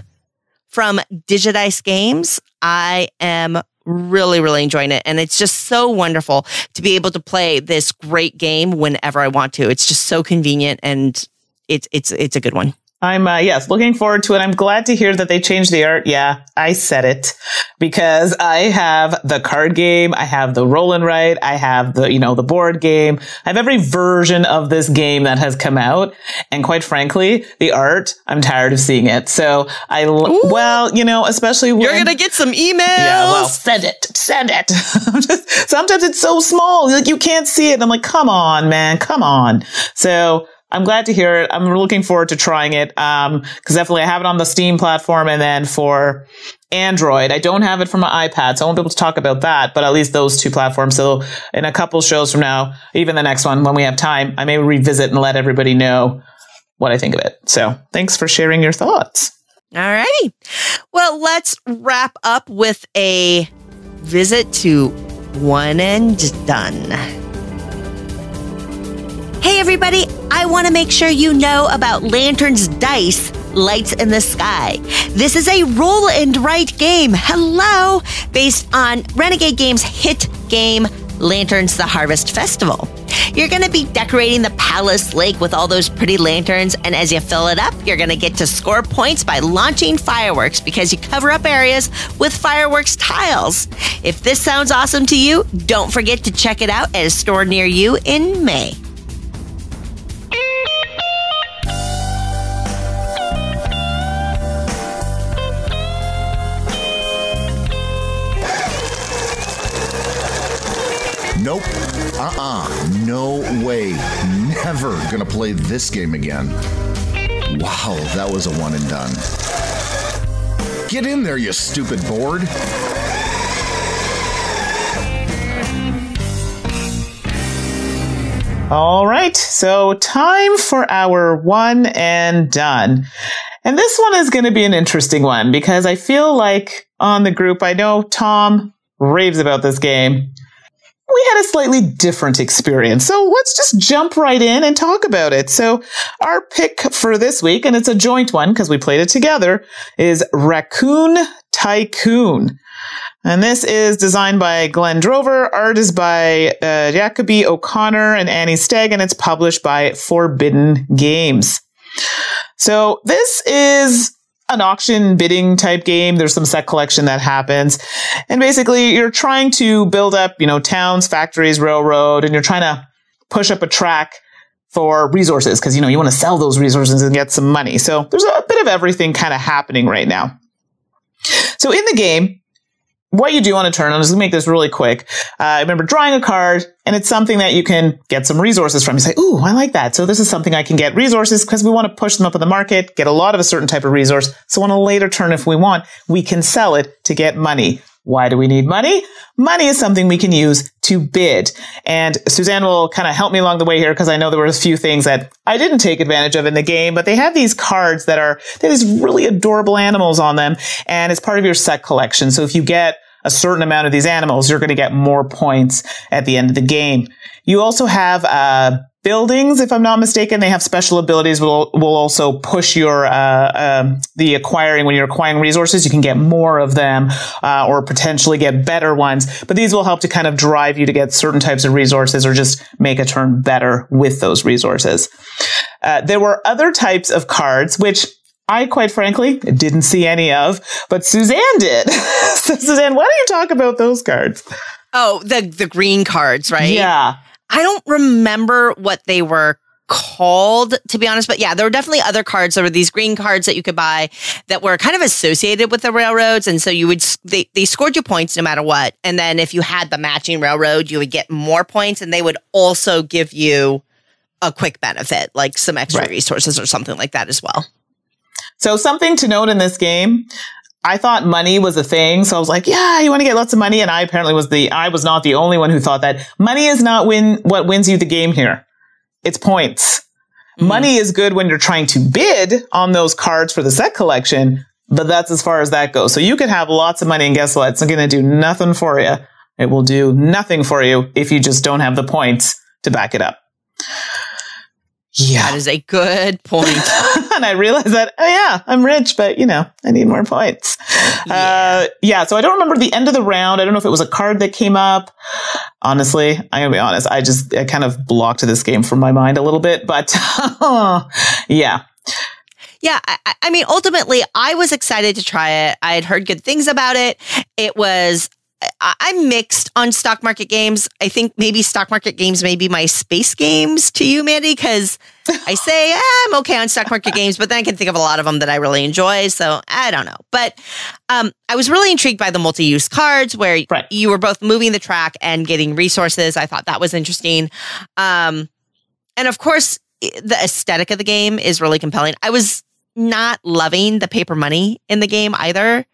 [SPEAKER 1] from Digitice Games. I am really, really enjoying it. And it's just so wonderful to be able to play this great game whenever I want to. It's just so convenient, and it's a good one.
[SPEAKER 3] I'm, looking forward to it. I'm glad to hear that they changed the art. Yeah, I said it because I have the card game. I have the roll and write. I have the board game. I have every version of this game that has come out. And quite frankly, the art, I'm tired of seeing it. So especially when
[SPEAKER 1] you're going to get some emails.
[SPEAKER 3] Yeah, well, send it. Sometimes it's so small. Like you can't see it. And I'm like, come on, man, come on. So I'm glad to hear it. I'm looking forward to trying it. Cause definitely I have it on the Steam platform, and then for Android, I don't have it for my iPad, so I won't be able to talk about that, but at least those 2 platforms. So in a couple shows from now, even the next one, when we have time, I may revisit and let everybody know what I think of it. So thanks for sharing your thoughts.
[SPEAKER 1] All righty. Well, let's wrap up with a visit to One and Done. Hey everybody, I want to make sure you know about Lantern's Dice, Lights in the Sky. This is a roll and write game, based on Renegade Games' hit game, Lanterns the Harvest Festival. You're going to be decorating the Palace Lake with all those pretty lanterns, and as you fill it up, you're going to get to score points by launching fireworks because you cover up areas with fireworks tiles. If this sounds awesome to you, don't forget to check it out at a store near you in May.
[SPEAKER 4] Nope. No way. Never gonna play this game again. Wow, that was a one and done. Get in there, you stupid board.
[SPEAKER 3] All right, so time for our one and done. And this one is going to be an interesting one because I feel like on the group, I know Tom raves about this game. We had a slightly different experience. So let's just jump right in and talk about it. So our pick for this week, and it's a joint one because we played it together, is Raccoon Tycoon. And this is designed by Glenn Drover. Art is by Jacoby O'Connor and Annie Stegg, and it's published by Forbidden Games. So this is an auction bidding type game. There's some set collection that happens. And basically you're trying to build up, towns, factories, railroad, and you're trying to push up a track for resources because, you want to sell those resources and get some money. So there's a bit of everything kind of happening right now. So in the game, what you do on a turn, I'm just going to make this really quick. I remember drawing a card, and it's something that you can get some resources from. You say, ooh, I like that. So this is something I can get resources because we want to push them up in the market, get a lot of a certain type of resource. So on a later turn, if we want, we can sell it to get money. Why do we need money? Money is something we can use to bid. And Suzanne will kind of help me along the way here because I know there were a few things that I didn't take advantage of in the game, but they have these cards that are, they have these really adorable animals on them, and it's part of your set collection. So if you get a certain amount of these animals, you're going to get more points at the end of the game. You also have buildings, if I'm not mistaken. They have special abilities. Will also push your the acquiring. When you're acquiring resources, you can get more of them or potentially get better ones. But these will help to kind of drive you to get certain types of resources or just make a turn better with those resources. There were other types of cards, which I, quite frankly, didn't see any of, but Suzanne did. So, Suzanne, why don't you talk about those cards?
[SPEAKER 1] Oh, the green cards, right?
[SPEAKER 3] Yeah.
[SPEAKER 1] I don't remember what they were called, to be honest, but yeah, there were definitely other cards. There were these green cards that you could buy that were kind of associated with the railroads, and so they scored you points no matter what. And then if you had the matching railroad, you would get more points, and they would also give you a quick benefit, like some extra resources or something like that as well.
[SPEAKER 3] So something to note in this game, I thought money was a thing. So I was like, yeah, you want to get lots of money. And I was not the only one who thought that money is not what wins you the game here. It's points. Mm-hmm. Money is good when you're trying to bid on those cards for the set collection, but that's as far as that goes. So you can have lots of money, and guess what? It's not going to do nothing for you. It will do nothing for you if you just don't have the points to back it up. Yeah.
[SPEAKER 1] That is a good point.
[SPEAKER 3] And I realized that, oh yeah, I'm rich, but I need more points. Yeah. So I don't remember the end of the round. I don't know if it was a card that came up. Honestly, I'm going to be honest. I kind of blocked this game from my mind a little bit, but yeah.
[SPEAKER 1] Yeah. I mean, ultimately, I was excited to try it. I had heard good things about it. I'm mixed on stock market games. I think maybe stock market games may be my space games to you, Mandy, because I say I'm okay on stock market games, but then I can think of a lot of them that I really enjoy. So I don't know. But I was really intrigued by the multi-use cards where you were both moving the track and getting resources. I thought that was interesting. And of course, the aesthetic of the game is really compelling. I was not loving the paper money in the game either.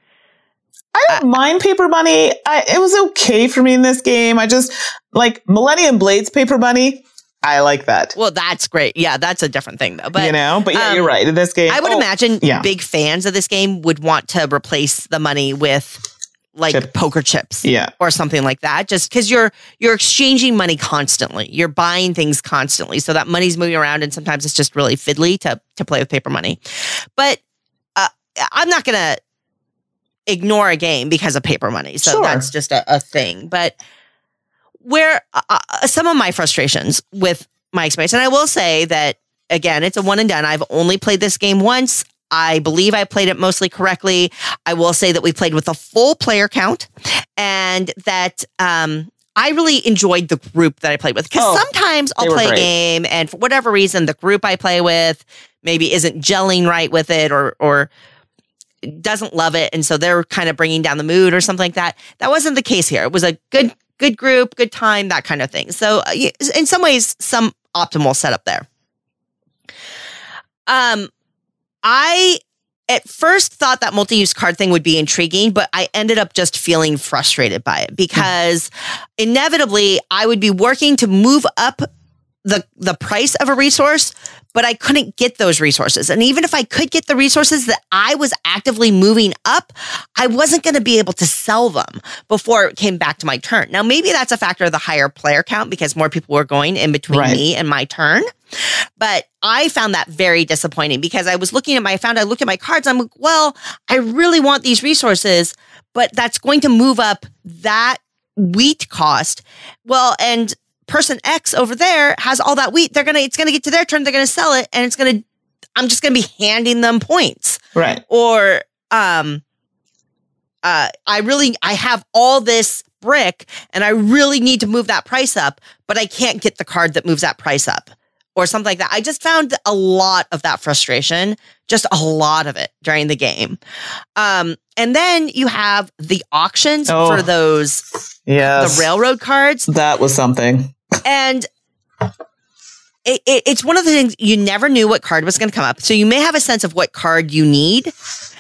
[SPEAKER 3] I don't mind paper money. It was okay for me in this game. I just like Millennium Blades paper money. I like that.
[SPEAKER 1] Well, that's great. Yeah, that's a different thing though. But
[SPEAKER 3] but yeah, you're right. In this game,
[SPEAKER 1] I would imagine big fans of this game would want to replace the money with like poker chips, or something like that. Just because you're exchanging money constantly, you're buying things constantly, so that money's moving around, and sometimes it's just really fiddly to play with paper money. But I'm not gonna ignore a game because of paper money. So that's just a thing. But where some of my frustrations with my experience, and I will say that, again, it's a one and done. I've only played this game once. I believe I played it mostly correctly. I will say that we played with a full player count, and that I really enjoyed the group that I played with. Because sometimes I'll play a game, and for whatever reason, the group I play with maybe isn't gelling right with it, or doesn't love it, and so they're kind of bringing down the mood or something like that. That wasn't the case here. It was a good group, good time, that kind of thing. So in some ways, some optimal setup there. I at first thought that multi-use card thing would be intriguing, but I ended up just feeling frustrated by it because inevitably I would be working to move up the price of a resource, but I couldn't get those resources. And even if I could get the resources that I was actively moving up, I wasn't going to be able to sell them before it came back to my turn. Now, maybe that's a factor of the higher player count because more people were going in between me and my turn. But I found that very disappointing because I was looking at I look at my cards. I'm like, well, I really want these resources, but that's going to move up that wheat cost. Well, and person X over there has all that wheat. It's going to get to their turn. They're going to sell it, and I'm just going to be handing them points.
[SPEAKER 3] Right.
[SPEAKER 1] Or I have all this brick and I really need to move that price up, but I can't get the card that moves that price up or something like that. I just found a lot of that frustration, just a lot of it during the game. And then you have the auctions for those, the railroad cards.
[SPEAKER 3] That was something.
[SPEAKER 1] And it's one of the things you never knew what card was going to come up. So you may have a sense of what card you need,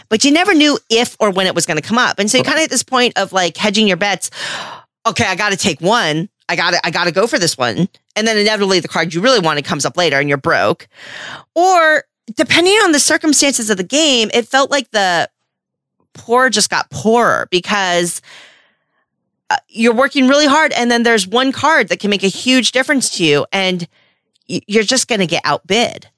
[SPEAKER 1] but you never knew if or when it was going to come up. And so you're kind of at this point of like hedging your bets. Okay, I got to take one. I got to go for this one. And then inevitably the card you really wanted comes up later and you're broke. Or depending on the circumstances of the game, it felt like the pour just got poorer because you're working really hard and then there's one card that can make a huge difference to you and you're just going to get outbid.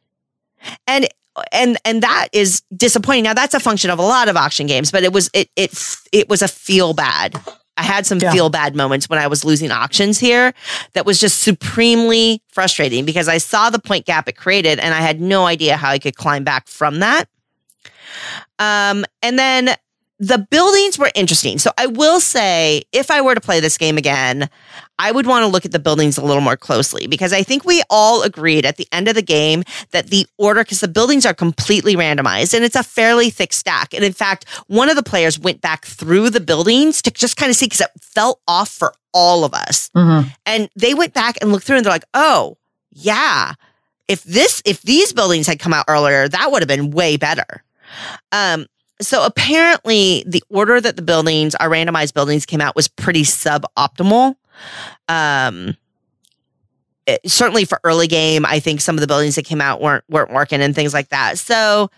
[SPEAKER 1] And that is disappointing. Now that's a function of a lot of auction games, but it was a feel bad. I had some feel bad moments when I was losing auctions here that was just supremely frustrating because I saw the point gap it created and I had no idea how I could climb back from that. And then the buildings were interesting. So I will say, if I were to play this game again, I would want to look at the buildings a little more closely because I think we all agreed at the end of the game that the order, because the buildings are completely randomized and it's a fairly thick stack. And in fact, one of the players went back through the buildings to just kind of see because it fell off for all of us. Mm-hmm. And they went back and looked through and they're like, oh, yeah, if these buildings had come out earlier, that would have been way better. So apparently the order that the buildings, our randomized buildings came out was pretty suboptimal. Certainly for early game, I think some of the buildings that came out weren't working and things like that. So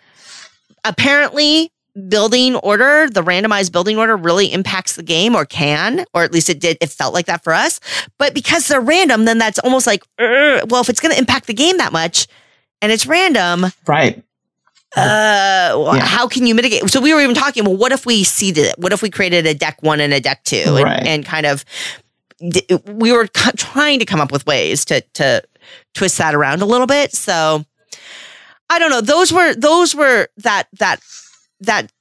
[SPEAKER 1] apparently building order, the randomized building order really impacts the game or can, or at least it did. It felt like that for us. But because they're random, then that's almost like, well, if it's going to impact the game that much and it's random.
[SPEAKER 3] Right.
[SPEAKER 1] How can you mitigate? So we were even talking, well, what if we seeded it? What if we created a deck 1 and a deck 2 and kind of, we were trying to come up with ways to twist that around a little bit. So I don't know. Those were that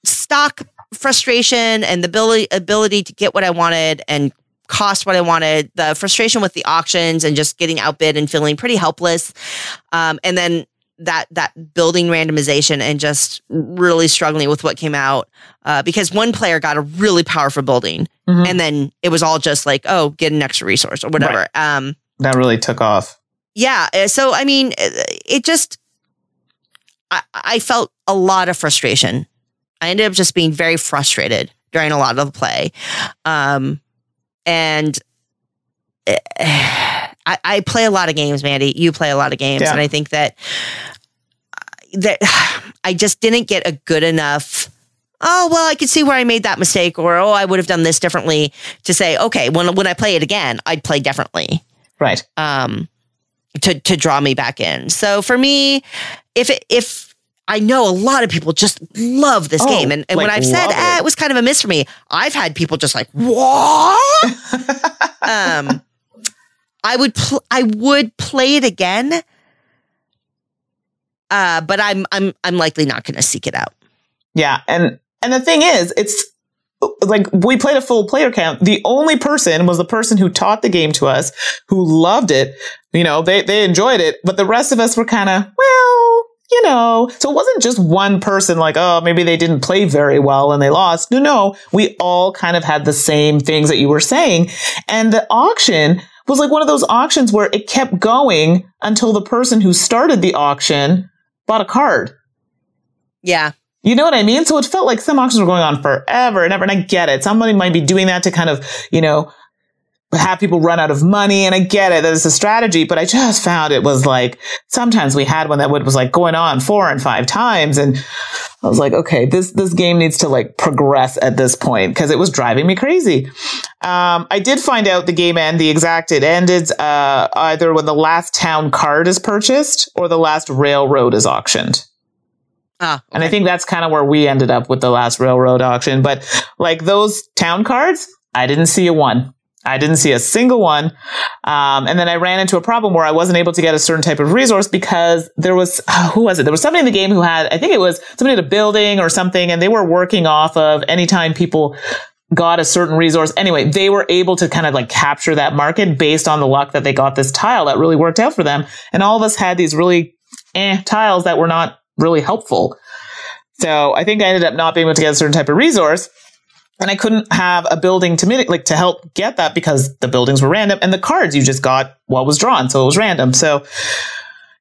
[SPEAKER 1] stock frustration and the ability to get what I wanted and cost what I wanted, the frustration with the auctions and just getting outbid and feeling pretty helpless. And then that building randomization and just really struggling with what came out because one player got a really powerful building and then it was all just like, oh, get an extra resource or whatever.
[SPEAKER 3] Right. That really took off.
[SPEAKER 1] Yeah. So, I mean, it just, I felt a lot of frustration. I ended up just being very frustrated during a lot of the play. And I play a lot of games, Mandy. You play a lot of games. And I think that I just didn't get a good enough, oh, well, I could see where I made that mistake or, oh, I would have done this differently to say, okay, when I play it again, I'd play differently.
[SPEAKER 3] Right.
[SPEAKER 1] To draw me back in. So for me, if I know a lot of people just love this game. And like when I've said, it was kind of a miss for me, I've had people just like, what? I would play it again, but I'm likely not going to seek it out. Yeah,
[SPEAKER 3] and the thing is, it's like we played a full player count. The only person was the person who taught the game to us, who loved it. You know, they enjoyed it, but the rest of us were kind of, well, you know. So it wasn't just one person like, oh, maybe they didn't play very well and they lost. No, we all kind of had the same things that you were saying, and the auction was like one of those auctions where it kept going until the person who started the auction bought a card.
[SPEAKER 1] Yeah.
[SPEAKER 3] You know what I mean? So it felt like some auctions were going on forever and ever. And I get it. Somebody might be doing that to kind of, you know, have people run out of money. And I get it. That it's a strategy. But I just found it was like, sometimes we had one that was like going on 4 and 5 times. And I was like, okay, this game needs to like progress at this point because it was driving me crazy. I did find out the game the exact it ended either when the last town card is purchased or the last railroad is auctioned.
[SPEAKER 1] Okay.
[SPEAKER 3] And I think that's kind of where we ended up with the last railroad auction. But like those town cards, I didn't see a 1. I didn't see a single one. And then I ran into a problem where I wasn't able to get a certain type of resource because there was, who was it? There was somebody in the game who had, I think it was somebody at a building or something, and they were working off of anytime people got a certain resource. Anyway, they were able to kind of like capture that market based on the luck that they got this tile that really worked out for them. And all of us had these really tiles that were not really helpful. So I think I ended up not being able to get a certain type of resource. And I couldn't have a building to help get that because the buildings were random and the cards you just got what was drawn. So it was random. So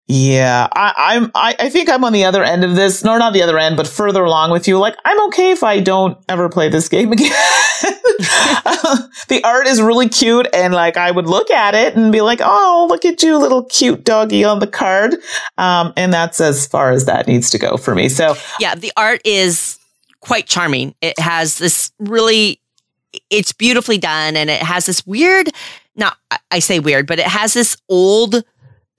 [SPEAKER 3] yeah, I think I'm on the other end of this. No, not the other end, but further along with you. Like, I'm okay if I don't ever play this game again. The art is really cute. And like, I would look at it and be like, oh, look at you, little cute doggy on the card. And that's as far as that needs to go for me. So
[SPEAKER 1] yeah, the art is quite charming. It has this it's beautifully done, and it has this weird, I say weird, but it has this old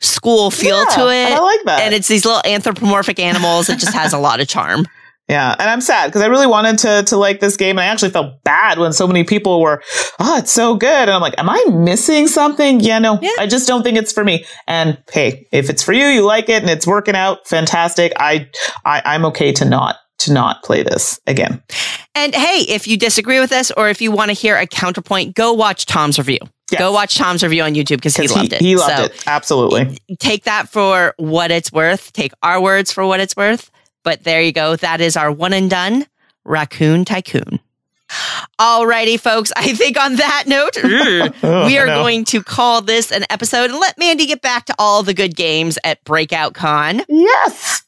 [SPEAKER 1] school feel to it.
[SPEAKER 3] I like that.
[SPEAKER 1] And it's these little anthropomorphic animals. It just has a lot of charm.
[SPEAKER 3] Yeah. And I'm sad because I really wanted to like this game. And I actually felt bad when so many people were, oh, it's so good. And I'm like, am I missing something? Yeah, no, I just don't think it's for me. And hey, if it's for you, you like it and it's working out, fantastic. I'm okay to not play this again.
[SPEAKER 1] And hey, if you disagree with us or if you want to hear a counterpoint, go watch Tom's review. Yes. Go watch Tom's review on YouTube because he loved it.
[SPEAKER 3] He loved it. Absolutely.
[SPEAKER 1] Take that for what it's worth. Take our words for what it's worth. But there you go. That is our one and done Raccoon Tycoon. Alrighty, folks. I think on that note, we are going to call this an episode and let Mandy get back to all the good games at Breakout Con.
[SPEAKER 3] Yes.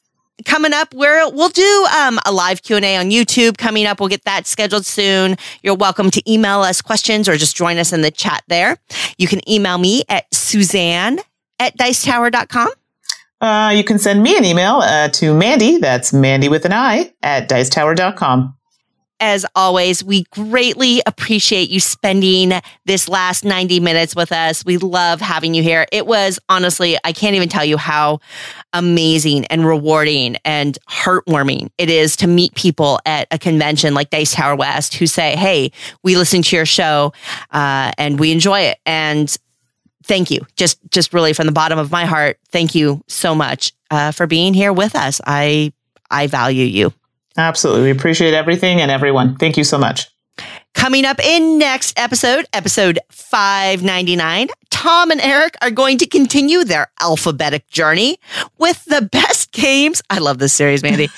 [SPEAKER 1] Coming up, we'll do a live Q&A on YouTube coming up. We'll get that scheduled soon. You're welcome to email us questions or just join us in the chat there. You can email me at Suzanne@dicetower.com.
[SPEAKER 3] You can send me an email to Mandy, that's Mandy with an I, at dicetower.com.
[SPEAKER 1] As always, we greatly appreciate you spending this last 90 minutes with us. We love having you here. It was honestly, I can't even tell you how amazing and rewarding and heartwarming it is to meet people at a convention like Dice Tower West who say, hey, we listen to your show and we enjoy it. And thank you. Just really from the bottom of my heart, thank you so much for being here with us. I value you.
[SPEAKER 3] Absolutely. We appreciate everything and everyone. Thank you so much.
[SPEAKER 1] Coming up in next episode 599, Tom and Eric are going to continue their alphabetic journey with the best games. I love this series, Mandy.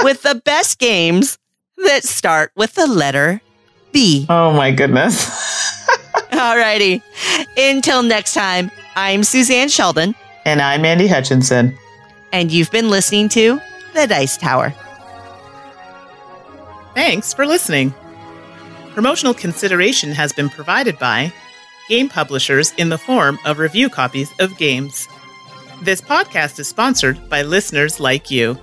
[SPEAKER 1] With the best games that start with the letter B.
[SPEAKER 3] Oh, my goodness.
[SPEAKER 1] All righty. Until next time, I'm Suzanne Sheldon.
[SPEAKER 3] And I'm Mandy Hutchinson.
[SPEAKER 1] And you've been listening to The Dice Tower.
[SPEAKER 2] Thanks for listening. Promotional consideration has been provided by game publishers in the form of review copies of games. This podcast is sponsored by listeners like you.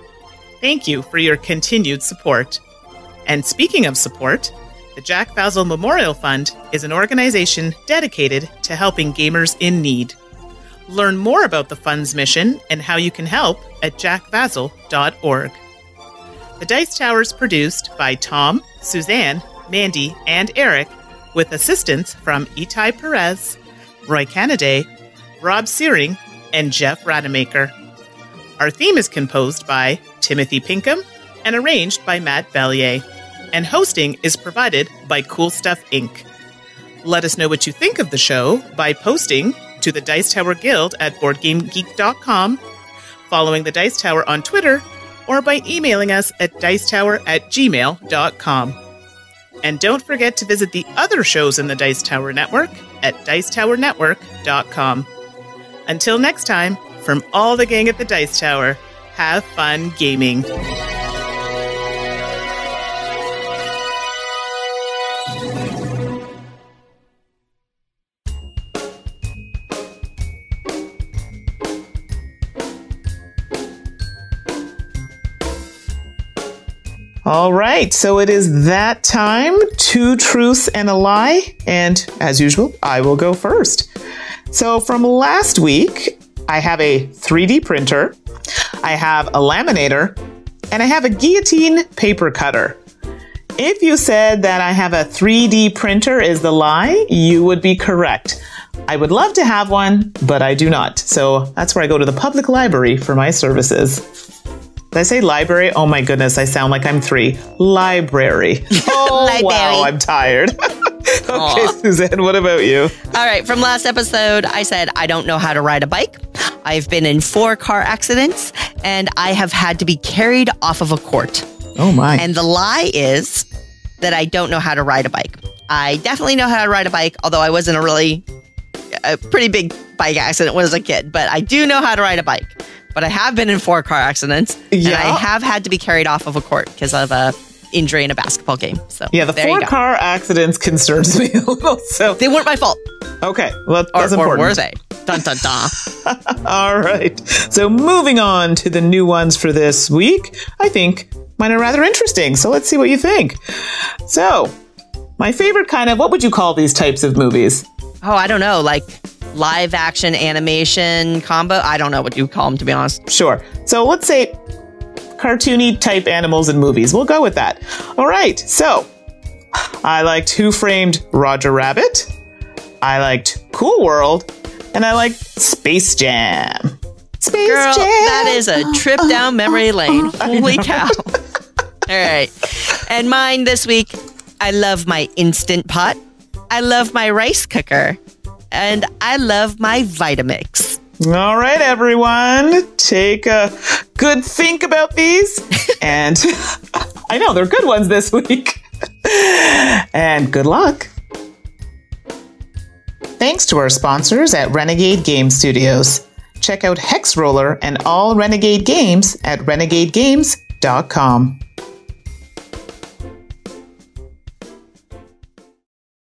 [SPEAKER 2] Thank you for your continued support. And speaking of support, the Jack Vazel Memorial Fund is an organization dedicated to helping gamers in need. Learn more about the fund's mission and how you can help at jackvazel.org. The Dice Tower is produced by Tom, Suzanne, Mandy, and Eric, with assistance from Itai Perez, Roy Canaday, Rob Searing, and Jeff Rademacher. Our theme is composed by Timothy Pinkham and arranged by Matt Bellier. And hosting is provided by Cool Stuff Inc. Let us know what you think of the show by posting to the Dice Tower Guild at BoardGameGeek.com, following the Dice Tower on Twitter, or by emailing us at dicetower@gmail.com. And don't forget to visit the other shows in the Dice Tower Network at dicetowernetwork.com. Until next time, from all the gang at the Dice Tower, have fun gaming.
[SPEAKER 3] All right, so it is that time, 2 truths and a lie, and as usual, I will go first. So from last week, I have a 3D printer, I have a laminator, and I have a guillotine paper cutter. If you said that I have a 3D printer is the lie, you would be correct. I would love to have one, but I do not. So that's where I go to the public library for my services. Did I say library? Oh my goodness, I sound like I'm 3. Library. Oh,
[SPEAKER 1] Library.
[SPEAKER 3] wow, I'm tired. Okay,
[SPEAKER 1] Aw.
[SPEAKER 3] Suzanne, what about you?
[SPEAKER 1] All right, from last episode, I said I don't know how to ride a bike. I've been in 4 car accidents, and I have had to be carried off of a court.
[SPEAKER 3] Oh my.
[SPEAKER 1] And the lie is that I don't know how to ride a bike. I definitely know how to ride a bike, although I was in a pretty big bike accident when I was a kid. But I do know how to ride a bike. But I have been in 4 car accidents, and I have had to be carried off of a court because of a injury in a basketball game. So
[SPEAKER 3] yeah, the 4 car accidents concerns me a little. So
[SPEAKER 1] they weren't my fault.
[SPEAKER 3] Okay, well, that's important.
[SPEAKER 1] Or were they? Dun, dun, dun.
[SPEAKER 3] All right. So moving on to the new ones for this week, I think mine are rather interesting. So let's see what you think. So my favorite kind of, what would you call these types of movies?
[SPEAKER 1] Oh, I don't know. Like live action animation combo. I don't know what you call them, to be honest.
[SPEAKER 3] Sure. So let's say cartoony type animals in movies. We'll go with that. All right. So I liked Who Framed Roger Rabbit. I liked Cool World. And I liked Space Jam. Space
[SPEAKER 1] Girl,
[SPEAKER 3] Jam.
[SPEAKER 1] that is a trip down memory lane. Holy cow. All right. And mine this week, I love my Instant Pot. I love my rice cooker. And I love my Vitamix.
[SPEAKER 3] All right, everyone. Take a good think about these. And I know they're good ones this week. And good luck. Thanks to our sponsors at Renegade Game Studios. Check out Hex Roller and all Renegade games at renegadegames.com.